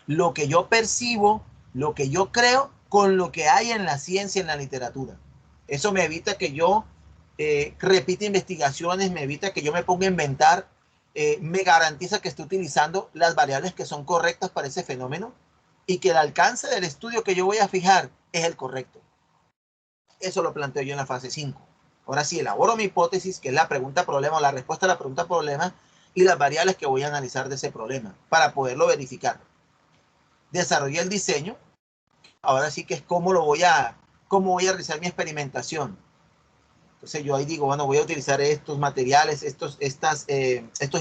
lo que yo percibo, lo que yo creo, con lo que hay en la ciencia, en la literatura. Eso me evita que yo repita investigaciones, me evita que yo me ponga a inventar, me garantiza que estoy utilizando las variables que son correctas para ese fenómeno y que el alcance del estudio que yo voy a fijar es el correcto. Eso lo planteo yo en la fase 5. Ahora sí, elaboro mi hipótesis, que es la pregunta-problema o la respuesta a la pregunta-problema y las variables que voy a analizar de ese problema para poderlo verificar. Desarrollé el diseño. Ahora sí que es cómo voy a realizar mi experimentación. Entonces yo ahí digo, bueno, voy a utilizar estos materiales, estos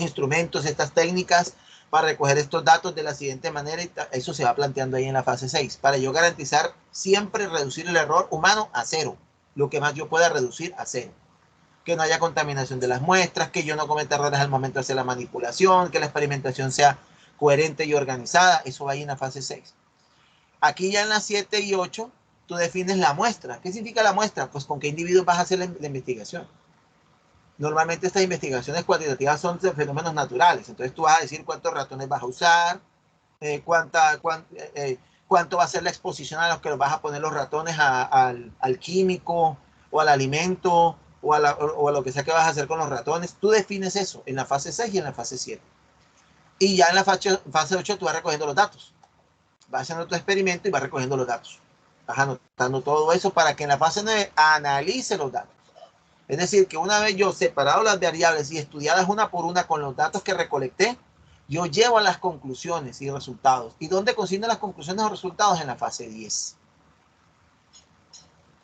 instrumentos, estas técnicas para recoger estos datos de la siguiente manera, y eso se va planteando ahí en la fase 6, para yo garantizar siempre reducir el error humano a 0, lo que más yo pueda reducir a 0. Que no haya contaminación de las muestras, que yo no cometa errores al momento de hacer la manipulación, que la experimentación sea coherente y organizada. Eso va ahí en la fase 6. Aquí ya en las 7 y 8, tú defines la muestra. ¿Qué significa la muestra? Pues con qué individuos vas a hacer la investigación. Normalmente estas investigaciones cuantitativas son de fenómenos naturales. Entonces tú vas a decir cuántos ratones vas a usar, cuánto va a ser la exposición a los que los vas a poner los ratones al químico o al alimento o a lo que sea que vas a hacer con los ratones. Tú defines eso en la fase 6 y en la fase 7. Y ya en la fase 8 tú vas recogiendo los datos. Vas haciendo tu experimento y vas recogiendo los datos. Vas anotando todo eso para que en la fase 9 analice los datos. Es decir, que una vez yo separado las variables y estudiadas una por una con los datos que recolecté, yo llevo a las conclusiones y resultados. ¿Y dónde consigno las conclusiones o resultados? En la fase 10.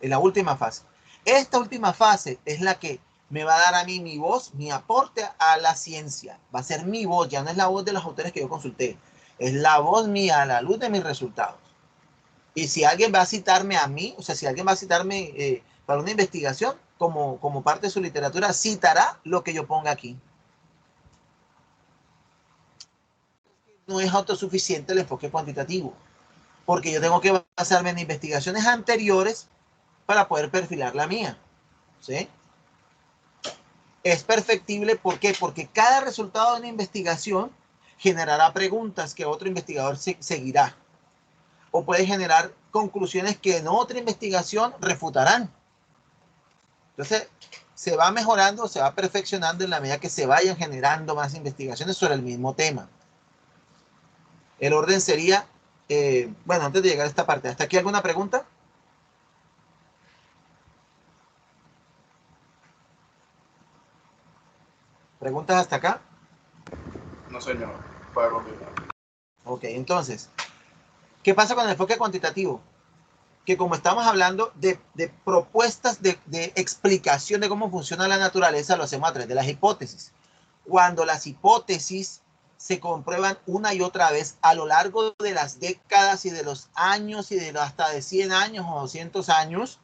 En la última fase. Esta última fase es la que me va a dar a mí mi voz, mi aporte a la ciencia. Va a ser mi voz, ya no es la voz de los autores que yo consulté. Es la voz mía a la luz de mis resultados. Y si alguien va a citarme a mí, o sea, si alguien va a citarme para una investigación, como parte de su literatura, citará lo que yo ponga aquí. No es autosuficiente el enfoque cuantitativo, porque yo tengo que basarme en investigaciones anteriores para poder perfilar la mía. ¿Sí? Es perfectible, ¿por qué? Porque cada resultado de una investigación generará preguntas que otro investigador seguirá. O puede generar conclusiones que en otra investigación refutarán. Entonces, se va mejorando, se va perfeccionando en la medida que se vayan generando más investigaciones sobre el mismo tema. El orden sería, bueno, antes de llegar a esta parte, ¿hasta aquí alguna pregunta? ¿Preguntas hasta acá? No, señor. Puede continuar. Ok, entonces, ¿qué pasa con el enfoque cuantitativo? Que como estamos hablando de propuestas de explicación de cómo funciona la naturaleza, lo hacemos a través de las hipótesis. Cuando las hipótesis se comprueban una y otra vez a lo largo de las décadas y de los años y hasta de 100 años o 200 años,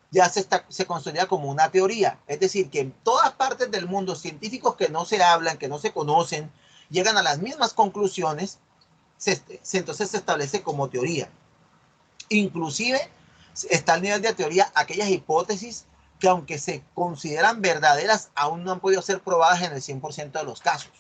ya se consolida como una teoría. Es decir, que en todas partes del mundo, científicos que no se hablan, que no se conocen, llegan a las mismas conclusiones, entonces se establece como teoría. Inclusive está al nivel de teoría aquellas hipótesis que aunque se consideran verdaderas, aún no han podido ser probadas en el 100% de los casos.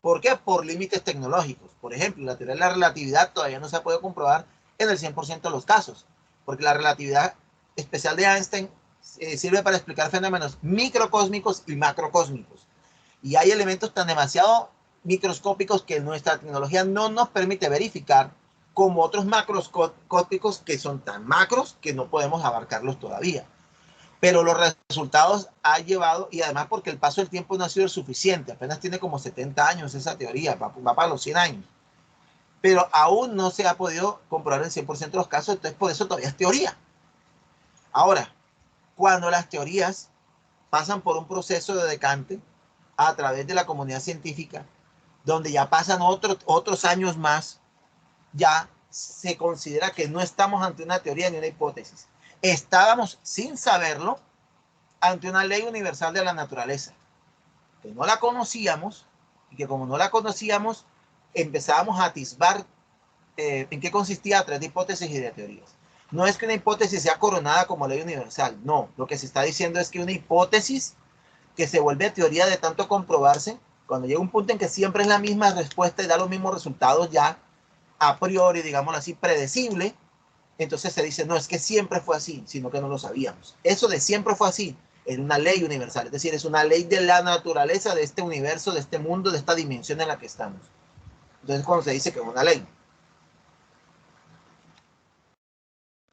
¿Por qué? Por límites tecnológicos. Por ejemplo, la teoría de la relatividad todavía no se ha podido comprobar en el 100% de los casos, porque la relatividad especial de Einstein sirve para explicar fenómenos microcósmicos y macrocósmicos. Y hay elementos tan demasiado microscópicos que nuestra tecnología no nos permite verificar, como otros macroscópicos que son tan macros que no podemos abarcarlos todavía. Pero los resultados ha llevado, y además porque el paso del tiempo no ha sido el suficiente, apenas tiene como 70 años esa teoría, va para los 100 años. Pero aún no se ha podido comprobar en 100% de los casos, entonces por eso todavía es teoría. Ahora, cuando las teorías pasan por un proceso de decante a través de la comunidad científica, donde ya pasan otros años más, ya se considera que no estamos ante una teoría ni una hipótesis. Estábamos, sin saberlo, ante una ley universal de la naturaleza, que no la conocíamos, y que como no la conocíamos, empezábamos a atisbar en qué consistía a través de hipótesis y de teorías. No es que una hipótesis sea coronada como ley universal, no. Lo que se está diciendo es que una hipótesis que se vuelve teoría de tanto comprobarse, cuando llega un punto en que siempre es la misma respuesta y da los mismos resultados ya a priori, digámoslo así, predecible, entonces se dice, no, es que siempre fue así, sino que no lo sabíamos. Eso de siempre fue así es una ley universal, es decir, es una ley de la naturaleza de este universo, de este mundo, de esta dimensión en la que estamos. Entonces, cuando se dice que es una ley.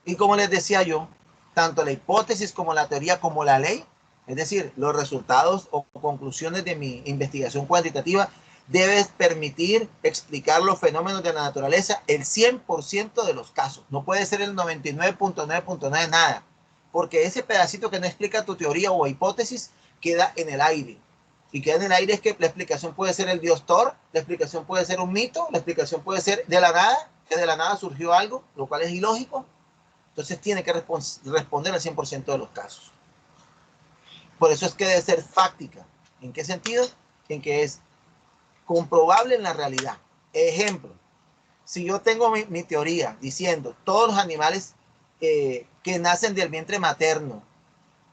Y como les decía yo, tanto la hipótesis como la teoría como la ley, es decir, los resultados o conclusiones de mi investigación cuantitativa, debes permitir explicar los fenómenos de la naturaleza el 100% de los casos. No puede ser el 99.9.9 nada, porque ese pedacito que no explica tu teoría o hipótesis queda en el aire. Y queda en el aire es que la explicación puede ser el dios Thor, la explicación puede ser un mito, la explicación puede ser de la nada, que de la nada surgió algo, lo cual es ilógico. Entonces tiene que responder al 100% de los casos. Por eso es que debe ser fáctica. ¿En qué sentido? En que es comprobable en la realidad. Ejemplo, si yo tengo mi teoría diciendo todos los animales que nacen del vientre materno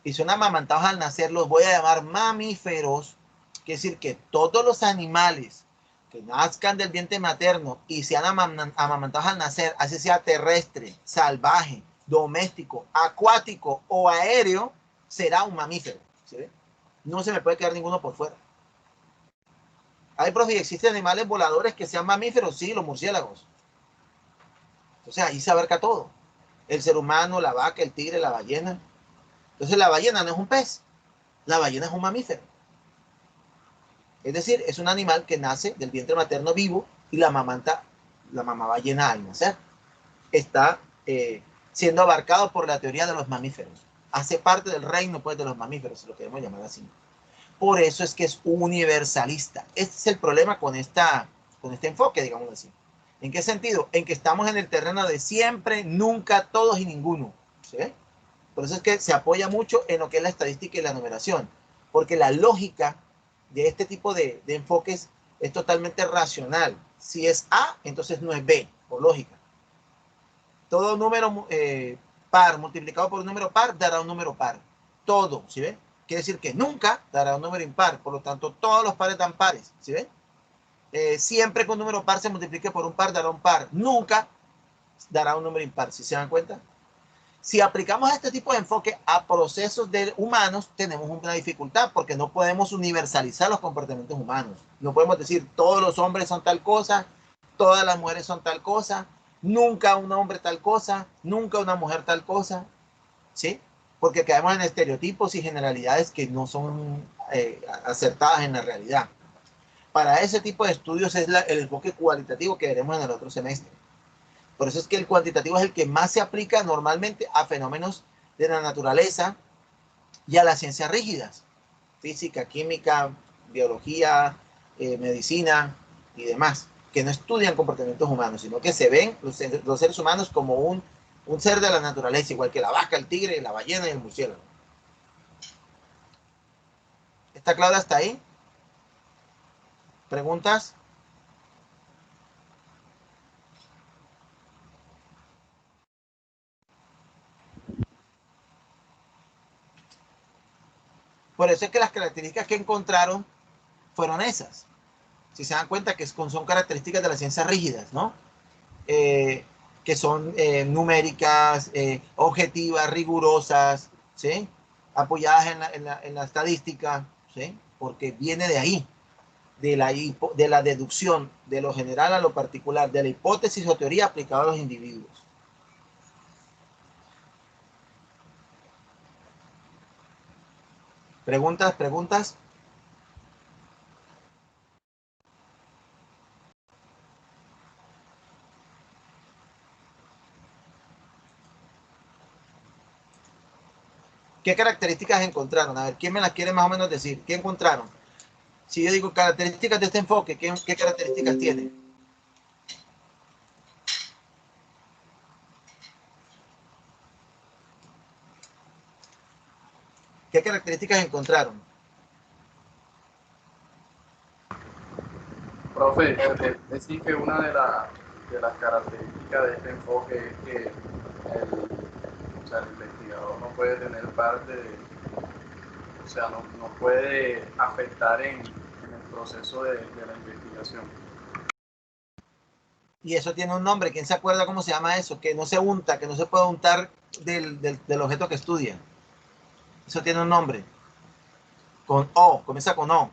y son amamantados al nacer, los voy a llamar mamíferos, quiere decir que todos los animales que nazcan del vientre materno y sean amamantados al nacer, así sea terrestre, salvaje, doméstico, acuático o aéreo, será un mamífero. ¿Sí ve? No se me puede quedar ninguno por fuera. Hay, profe, existen animales voladores que sean mamíferos, sí, los murciélagos. O sea, ahí se abarca todo. El ser humano, la vaca, el tigre, la ballena. Entonces la ballena no es un pez, la ballena es un mamífero. Es decir, es un animal que nace del vientre materno vivo y la mamá ballena al nacer. Está siendo abarcado por la teoría de los mamíferos. Hace parte del reino, pues, de los mamíferos, si lo queremos llamar así. Por eso es que es universalista. Este es el problema con este enfoque, digamos así. ¿En qué sentido? En que estamos en el terreno de siempre, nunca, todos y ninguno. ¿Sí? Por eso es que se apoya mucho en lo que es la estadística y la numeración. Porque la lógica de este tipo de enfoques es totalmente racional. Si es A, entonces no es B, por lógica. Todo número par multiplicado por un número par dará un número par. Todo, ¿sí ven? Quiere decir que nunca dará un número impar. Por lo tanto, todos los pares dan pares, ¿sí ven? Siempre que un número par se multiplique por un par dará un par. Nunca dará un número impar, ¿sí se dan cuenta? Si aplicamos este tipo de enfoque a procesos humanos, tenemos una dificultad porque no podemos universalizar los comportamientos humanos. No podemos decir todos los hombres son tal cosa, todas las mujeres son tal cosa, nunca un hombre tal cosa, nunca una mujer tal cosa, ¿sí? Porque caemos en estereotipos y generalidades que no son acertadas en la realidad. Para ese tipo de estudios es el enfoque cualitativo que veremos en el otro semestre. Por eso es que el cuantitativo es el que más se aplica normalmente a fenómenos de la naturaleza y a las ciencias rígidas, física, química, biología, medicina y demás, que no estudian comportamientos humanos, sino que se ven los seres humanos como un ser de la naturaleza, igual que la vaca, el tigre, la ballena y el murciélago. ¿Está claro hasta ahí? ¿Preguntas? Por eso es que las características que encontraron fueron esas. Si se dan cuenta que son características de las ciencias rígidas, ¿no? Que son numéricas, objetivas, rigurosas, ¿sí? Apoyadas en la estadística, ¿sí? Porque viene de ahí, de la deducción de lo general a lo particular, de la hipótesis o teoría aplicada a los individuos. ¿Preguntas? ¿Preguntas? ¿Qué características encontraron? A ver, ¿quién me las quiere más o menos decir? ¿Qué encontraron? Si yo digo características de este enfoque, ¿qué características tiene? ¿Qué características encontraron? Profe, es decir que una de las características de este enfoque es que el investigador no puede tener parte de, o sea, no puede afectar en el proceso de la investigación. Y eso tiene un nombre, ¿quién se acuerda cómo se llama eso? Que no se unta, que no se puede untar del objeto que estudia. Eso tiene un nombre. Con O, comienza con O.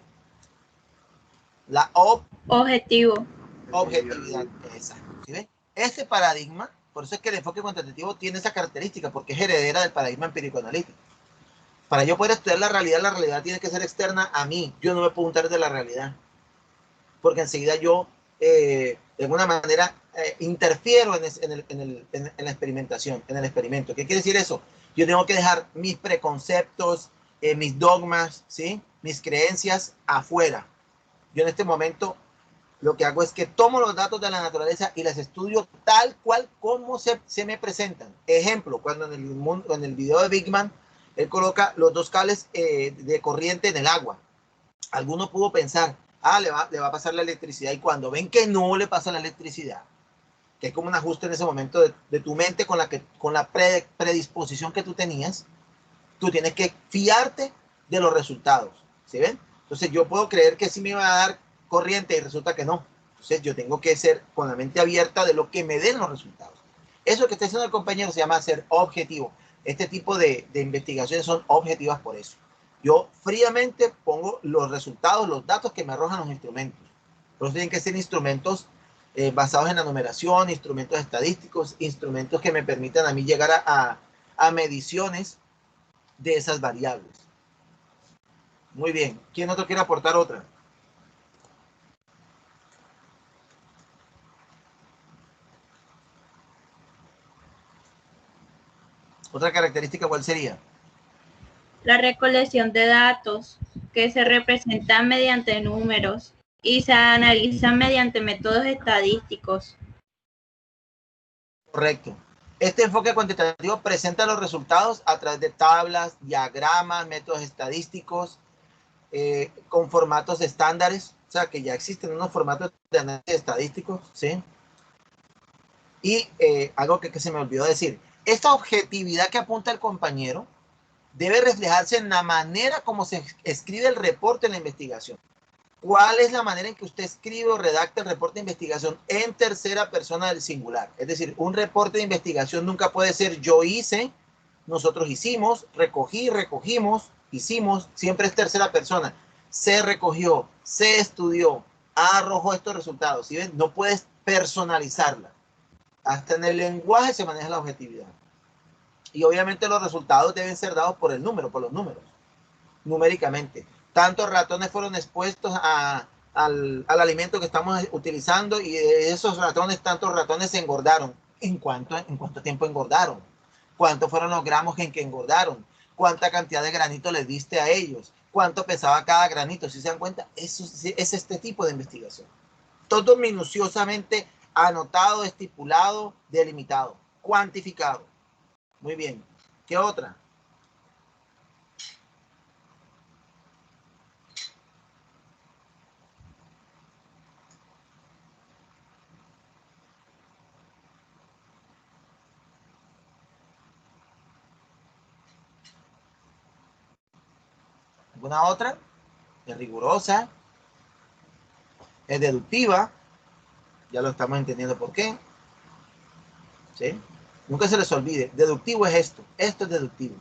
La Objetivo. objetividad. Esa. ¿Sí ven? Este paradigma, por eso es que el enfoque cuantitativo tiene esa característica, porque es heredera del paradigma empírico-analítico. Para yo poder estudiar la realidad tiene que ser externa a mí. Yo no me puedo untar de la realidad. Porque enseguida yo, de alguna manera, interfiero en la experimentación, en el experimento. ¿Qué quiere decir eso? Yo tengo que dejar mis preconceptos, mis dogmas, ¿sí? Mis creencias afuera. Yo en este momento lo que hago es que tomo los datos de la naturaleza y las estudio tal cual como se me presentan. Ejemplo, cuando en el video de Big Man, él coloca los dos cables de corriente en el agua. Alguno pudo pensar, le va a pasar la electricidad, y cuando ven que no le pasa la electricidad, que es como un ajuste en ese momento de tu mente con la predisposición que tú tenías, tú tienes que fiarte de los resultados, ¿sí ven? Entonces yo puedo creer que sí me va a dar corriente y resulta que no. Entonces yo tengo que ser con la mente abierta de lo que me den los resultados. Eso que está diciendo el compañero se llama ser objetivo. Este tipo de investigaciones son objetivas por eso. Yo fríamente pongo los resultados, los datos que me arrojan los instrumentos. Por eso tienen que ser instrumentos basados en la numeración, instrumentos estadísticos, instrumentos que me permitan a mí llegar a mediciones de esas variables. Muy bien. ¿Quién otro quiere aportar otra? Otra característica, ¿cuál sería? La recolección de datos que se representan mediante números y se analizan mediante métodos estadísticos. Correcto. Este enfoque cuantitativo presenta los resultados a través de tablas, diagramas, métodos estadísticos, con formatos estándares, o sea, que ya existen unos formatos de análisis estadísticos, ¿sí? Y algo que se me olvidó decir, esta objetividad que apunta el compañero debe reflejarse en la manera como se escribe el reporte en la investigación. ¿Cuál es la manera en que usted escribe o redacta el reporte de investigación en tercera persona del singular? Es decir, un reporte de investigación nunca puede ser yo hice, nosotros hicimos, recogí, recogimos, hicimos, siempre es tercera persona. Se recogió, se estudió, arrojó estos resultados. ¿Sí ven? No puedes personalizarla. Hasta en el lenguaje se maneja la objetividad. Y obviamente los resultados deben ser dados por el número, por los números, numéricamente. Tantos ratones fueron expuestos al alimento que estamos utilizando, y de esos ratones, tantos ratones se engordaron. ¿En cuánto tiempo engordaron? ¿Cuántos fueron los gramos en que engordaron? ¿Cuánta cantidad de granito les diste a ellos? ¿Cuánto pesaba cada granito? Si se dan cuenta, eso es este tipo de investigación. Todo minuciosamente anotado, estipulado, delimitado, cuantificado. Muy bien. ¿Qué otra? ¿Alguna otra? Es rigurosa, es deductiva, ya lo estamos entendiendo por qué. ¿Sí? Nunca se les olvide, deductivo es esto es deductivo.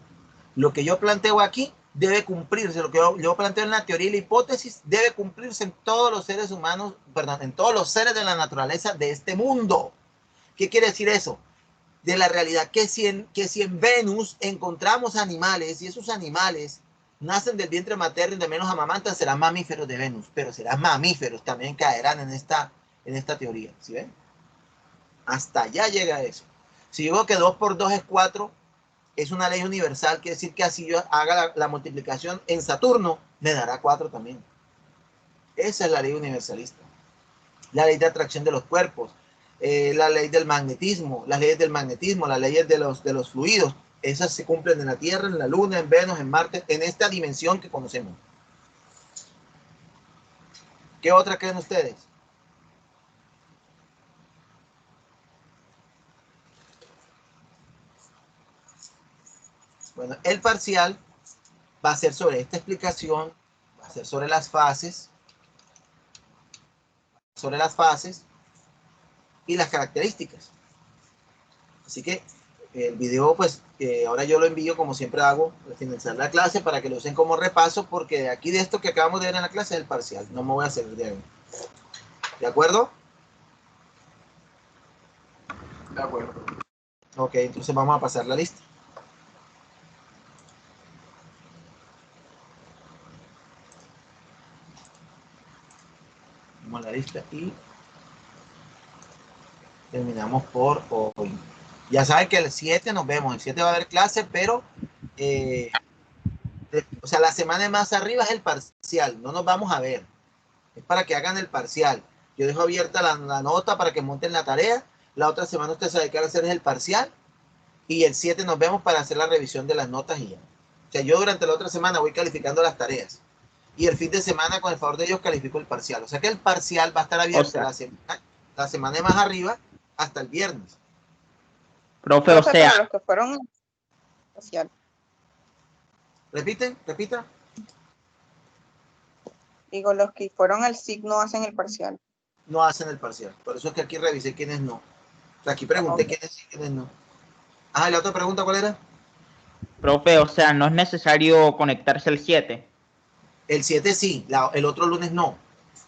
Lo que yo planteo aquí debe cumplirse, lo que yo planteo en la teoría y la hipótesis debe cumplirse en todos los seres humanos, perdón, en todos los seres de la naturaleza de este mundo. ¿Qué quiere decir eso? De la realidad, que si en Venus encontramos animales y esos animales nacen del vientre materno y de menos amamantan, serán mamíferos de Venus, pero serán mamíferos, también caerán en esta teoría, ¿sí ven? Hasta allá llega eso. Si digo que 2 por 2 es 4, es una ley universal, quiere decir que así yo haga la multiplicación en Saturno, me dará 4 también. Esa es la ley universalista. La ley de atracción de los cuerpos, la ley del magnetismo, las leyes del magnetismo, las leyes de los fluidos, esas se cumplen en la Tierra, en la Luna, en Venus, en Marte, en esta dimensión que conocemos. ¿Qué otra creen ustedes? Bueno, el parcial va a ser sobre esta explicación, va a ser sobre las fases y las características. Así que el video, pues, ahora yo lo envío como siempre hago al finalizar la clase para que lo usen como repaso, porque de aquí de esto que acabamos de ver en la clase es el parcial. No me voy a seguir de ahí. ¿De acuerdo? De acuerdo. Ok, entonces vamos a pasar la lista. Vamos a la lista y terminamos por hoy. Ya saben que el 7 nos vemos. El 7 va a haber clase, pero o sea, la semana más arriba es el parcial. No nos vamos a ver. Es para que hagan el parcial. Yo dejo abierta la nota para que monten la tarea. La otra semana usted sabe que van a hacer es el parcial. Y el 7 nos vemos para hacer la revisión de las notas y ya. O sea, yo durante la otra semana voy calificando las tareas. Y el fin de semana, con el favor de Dios, califico el parcial. O sea que el parcial va a estar abierto, o sea, la semana de más arriba hasta el viernes. Profe, o sea, para los que fueron parcial. Repita. Digo, los que fueron al SIC no hacen el parcial. No hacen el parcial. Por eso es que aquí revisé quiénes no. O sea, aquí pregunté quiénes sí, quiénes no. Ah, ¿y la otra pregunta cuál era? Profe, o sea, no es necesario conectarse el 7. El 7 sí, el otro lunes no.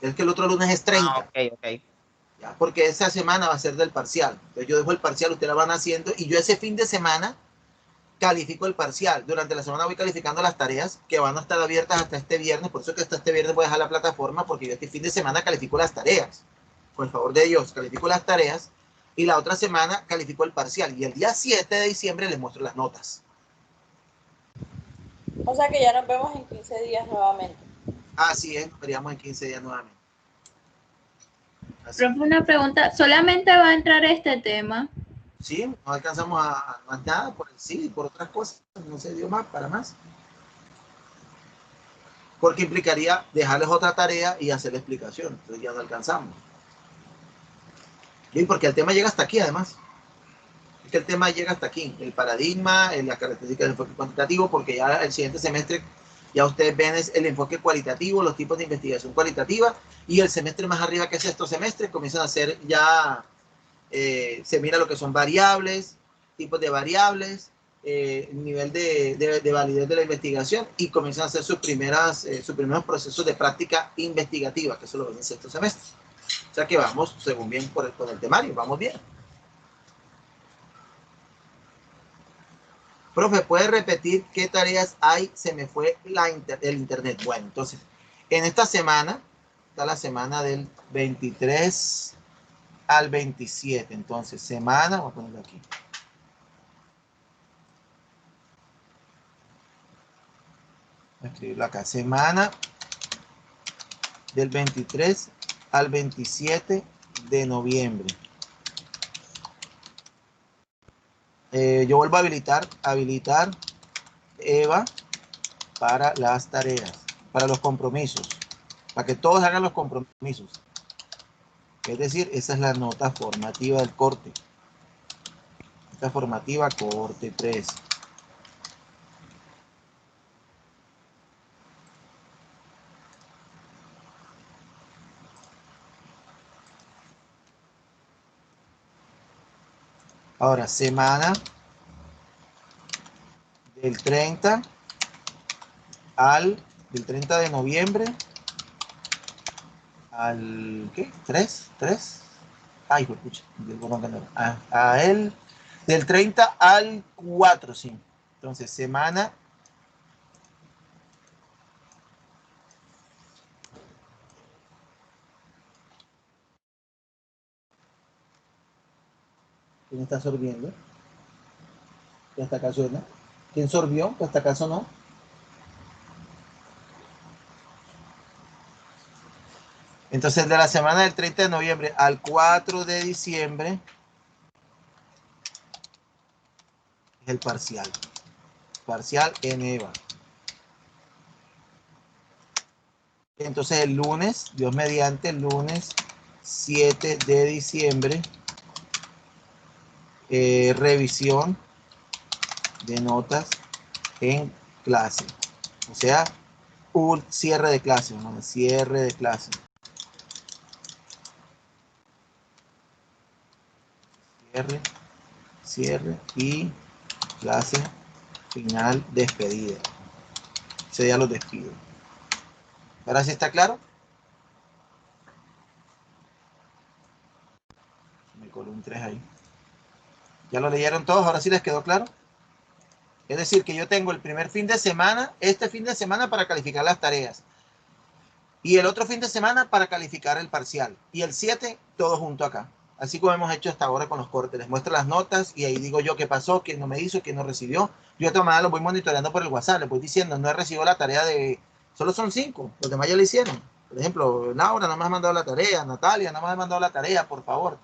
Es que el otro lunes es 30. Ah, ok. ¿Ya? Porque esa semana va a ser del parcial. Entonces yo dejo el parcial, ustedes la van haciendo y yo ese fin de semana califico el parcial. Durante la semana voy calificando las tareas que van a estar abiertas hasta este viernes. Por eso que hasta este viernes voy a dejar la plataforma, porque yo este fin de semana califico las tareas. Con el favor de Dios, califico las tareas y la otra semana califico el parcial. Y el día 7 de diciembre les muestro las notas. O sea que ya nos vemos en 15 días nuevamente. Así es, nos veríamos en 15 días nuevamente. Profe, una pregunta, ¿solamente va a entrar este tema? Sí, no alcanzamos a más nada por el sí y por otras cosas, no se dio más, para más. Porque implicaría dejarles otra tarea y hacer la explicación, entonces ya no alcanzamos. ¿Sí? Porque el tema llega hasta aquí además. Es que el tema llega hasta aquí, el paradigma, las características del enfoque cuantitativo, porque ya el siguiente semestre ya ustedes ven es el enfoque cualitativo, los tipos de investigación cualitativa, y el semestre más arriba, que es sexto semestre, comienzan a hacer ya, se mira lo que son variables, tipos de variables, nivel de validez de la investigación, y comienzan a hacer sus primeros procesos de práctica investigativa, que eso lo ven en sexto semestre. O sea que vamos, según bien con el temario, vamos bien. Profe, ¿puede repetir qué tareas hay? Se me fue el internet. Bueno, entonces, en esta semana, está la semana del 23 al 27. Entonces, semana, voy a ponerlo aquí. Voy a escribirlo acá. Semana del 23 al 27 de noviembre. Yo vuelvo a habilitar Eva para las tareas, para los compromisos, para que todos hagan los compromisos. Es decir, esa es la nota formativa del corte. Nota formativa, corte 3. Ahora, semana del 30 del 30 de noviembre al, ¿qué? ¿3? Ay, escucha, del 30 al 4, sí. Entonces, semana ¿quién está sorbiendo? Que hasta acá suena. ¿Quién sorbió? Que hasta acaso no. Entonces, de la semana del 30 de noviembre al 4 de diciembre es el parcial. Parcial en EVA. Entonces, el lunes, Dios mediante, el lunes 7 de diciembre, revisión de notas en clase. O sea, un cierre de clase, ¿no? Cierre de clase. Cierre y clase final, despedida. Ese ya los despido. ¿Ahora sí está claro? Me coló un 3 ahí. ¿Ya lo leyeron todos? ¿Ahora sí les quedó claro? Es decir, que yo tengo el primer fin de semana, este fin de semana para calificar las tareas. Y el otro fin de semana para calificar el parcial. Y el 7, todo junto acá. Así como hemos hecho hasta ahora con los cortes. Les muestro las notas y ahí digo yo qué pasó, quién no me hizo, quién no recibió. Yo de todas maneras lo voy monitoreando por el WhatsApp. Les voy diciendo, no he recibido la tarea de... Solo son 5. Los demás ya lo hicieron. Por ejemplo, Laura no me ha mandado la tarea. Natalia no me ha mandado la tarea, por favor.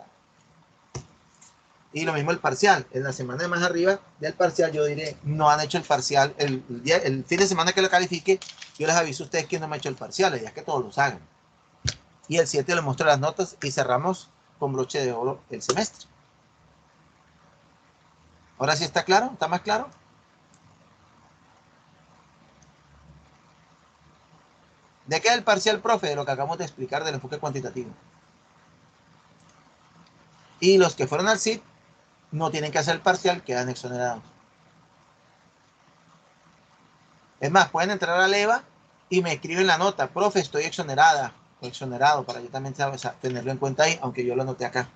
Y lo mismo el parcial. En la semana de más arriba del parcial yo diré, no han hecho el parcial. El fin de semana que lo califique, yo les aviso a ustedes que no me ha hecho el parcial. Ya que todos los hagan. Y el 7 les muestro las notas y cerramos con broche de oro el semestre. ¿Ahora sí está claro? ¿Está más claro? ¿De qué es el parcial, profe? De lo que acabamos de explicar del enfoque cuantitativo. Y los que fueron al CIT no tienen que hacer el parcial, quedan exonerados. Es más, pueden entrar a Leva y me escriben la nota, profe, estoy exonerada o exonerado, para yo también tenerlo en cuenta ahí, aunque yo lo anoté acá.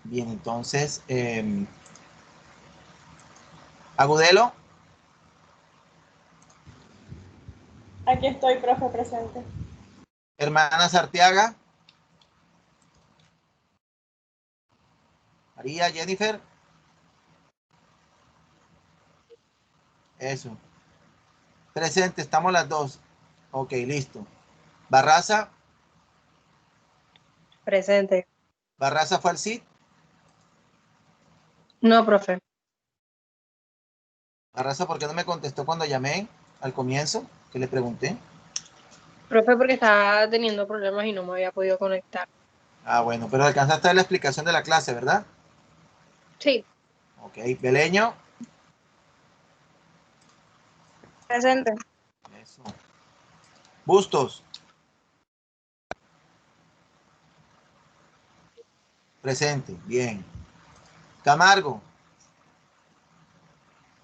Bien, entonces, Agudelo. Aquí estoy, profe, presente. Hermana Sartiaga. María, Jennifer. Eso. Presente, estamos las dos. Ok, listo. Barraza. Presente. Barraza fue al CIT. No, profe. Barraza, ¿por qué no me contestó cuando llamé al comienzo? Que le pregunté. Profe, porque estaba teniendo problemas y no me había podido conectar. Ah, bueno, pero alcanzaste a ver la explicación de la clase, ¿verdad? Sí. Ok, Beleño. Presente. Eso. Bustos. Presente, bien. Camargo.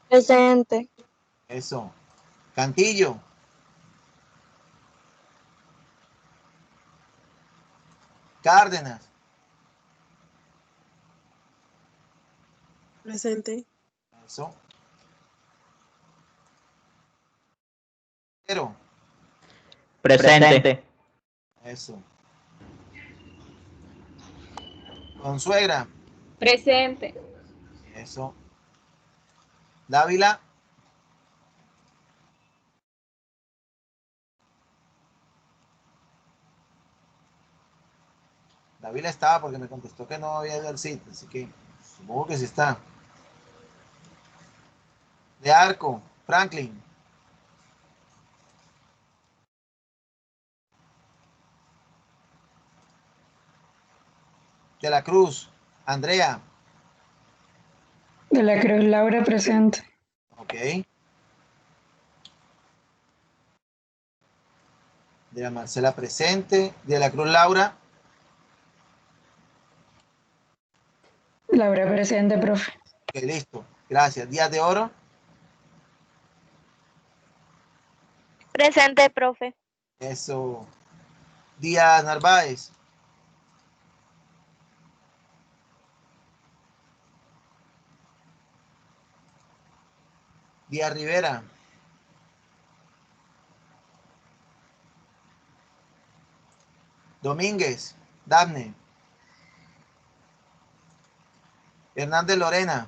Presente. Eso. Cantillo. Cárdenas. Presente. Eso. Pero. Presente. Eso. Consuegra. Presente. Eso. Dávila. Dávila estaba porque me contestó que no había ido al sitio, así que supongo que sí está. De Arco. Franklin. De la Cruz. Andrea. De la Cruz Laura, presente. Ok. De la Marcela, presente. De la Cruz Laura. Laura presente, profe. Ok, listo. Gracias. Díaz de Oro. Presente, profe. Eso. Díaz Narváez. Díaz Rivera. Domínguez. Dafne. Hernández Lorena.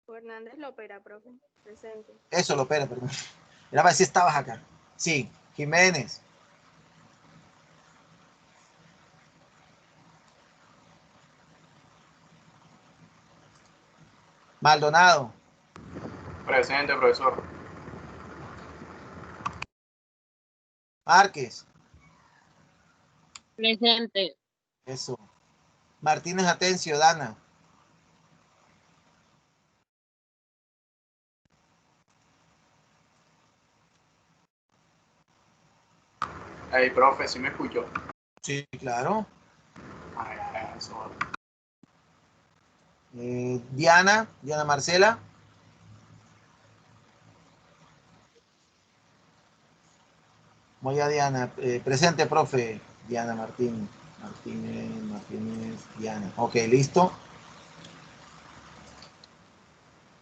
Hernández Lopera, profe. Presente. Eso, Lopera, perdón. Era para ver si estabas acá. Sí. Jiménez. Maldonado. Presente, profesor. Márquez. Presente. Eso. Martínez Atencio, Dana. Hey, profe, ¿sí me escuchó? Sí, claro. Ay, eso. Diana Marcela. Voy a Diana. Presente, profe. Diana Martínez. Martínez, Diana. Ok, listo.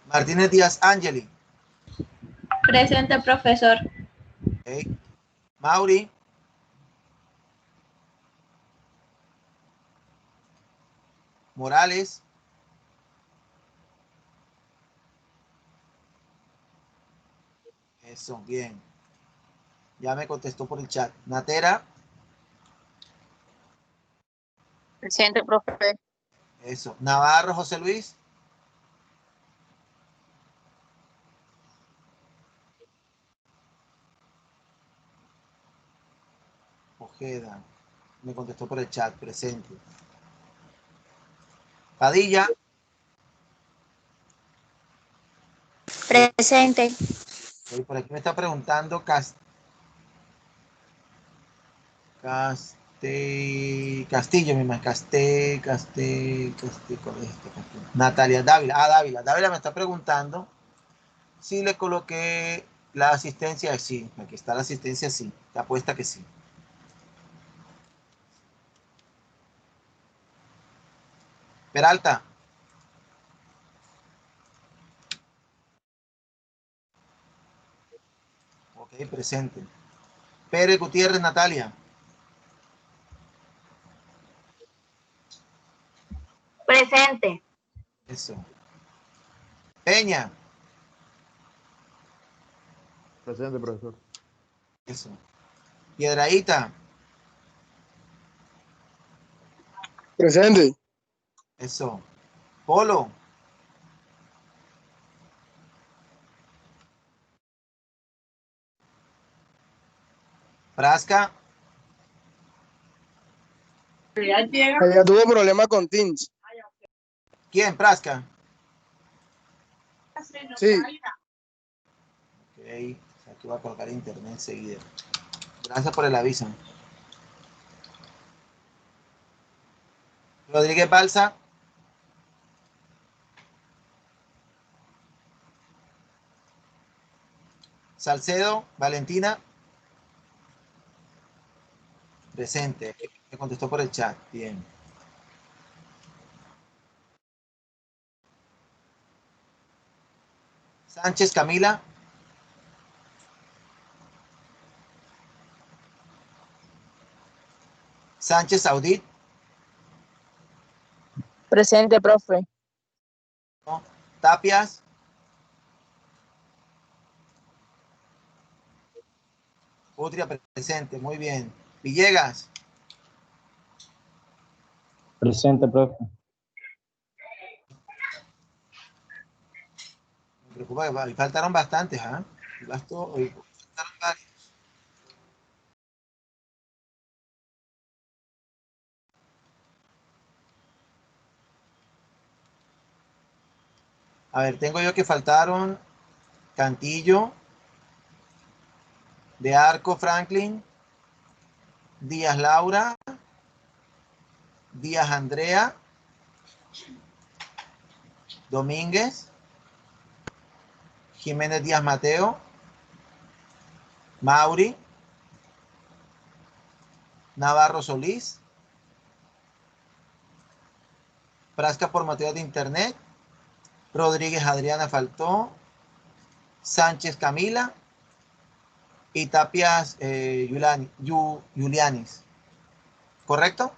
Martínez Díaz Ángeli. Presente, profesor. Okay. Mauri. Morales. Eso, bien. Ya me contestó por el chat. Natera. Presente, profe. Eso. Navarro José Luis. Ojeda. Me contestó por el chat. Presente. Padilla. Presente. Por aquí me está preguntando Castillo, misma. ¿Cuál es este? Castillo. Natalia Dávila. Dávila. Dávila me está preguntando si le coloqué la asistencia. Sí, aquí está la asistencia, sí. Te apuesta que sí. Peralta. Ok, presente. Pérez Gutiérrez Natalia. Presente. Eso. Peña. Presente, profesor. Eso. Piedraíta. Presente. Eso. Polo. Frasca. Ella tuvo problemas con Teams. ¿Quién? Frasca. Sí. Ok. Aquí voy a colocar internet enseguida. Gracias por el aviso. Rodríguez Balsa. Salcedo. Valentina. Presente. Me contestó por el chat. Bien. Sánchez Camila. Sánchez Audit. Presente, profe. Tapias. Utria presente. Muy bien. Villegas. Presente, profe. Me preocupa que hoy faltaron bastantes, ¿ah? Hoy faltaron varios. A ver, tengo yo que faltaron Cantillo, De Arco Franklin, Díaz Laura, Díaz Andrea, Domínguez, Jiménez Díaz Mateo, Mauri, Navarro Solís, Frasca por motivos de internet, Rodríguez Adriana faltó, Sánchez Camila y Tapias Julianis. ¿Correcto?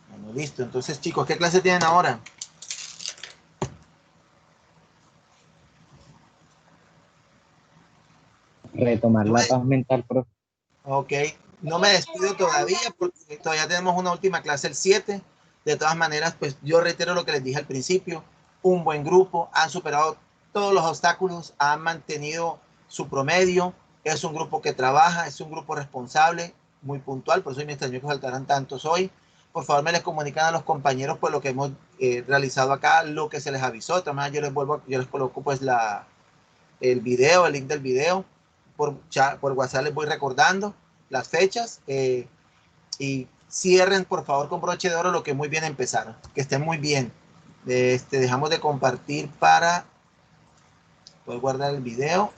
Bueno, listo. Entonces, chicos, ¿qué clase tienen ahora? Retomar la paz mental, profe. Ok. No me despido todavía porque todavía tenemos una última clase el 7. De todas maneras, pues yo reitero lo que les dije al principio. Un buen grupo, han superado todos los obstáculos, han mantenido su promedio. Es un grupo que trabaja, es un grupo responsable, muy puntual. Por eso me extrañó que faltaran tantos hoy. Por favor, me les comunican a los compañeros pues lo que hemos realizado acá, lo que se les avisó. De todas maneras, yo les coloco pues el video, el link del video. Por WhatsApp les voy recordando las fechas y cierren por favor con broche de oro lo que muy bien empezaron, que estén muy bien. Dejamos de compartir para poder guardar el video.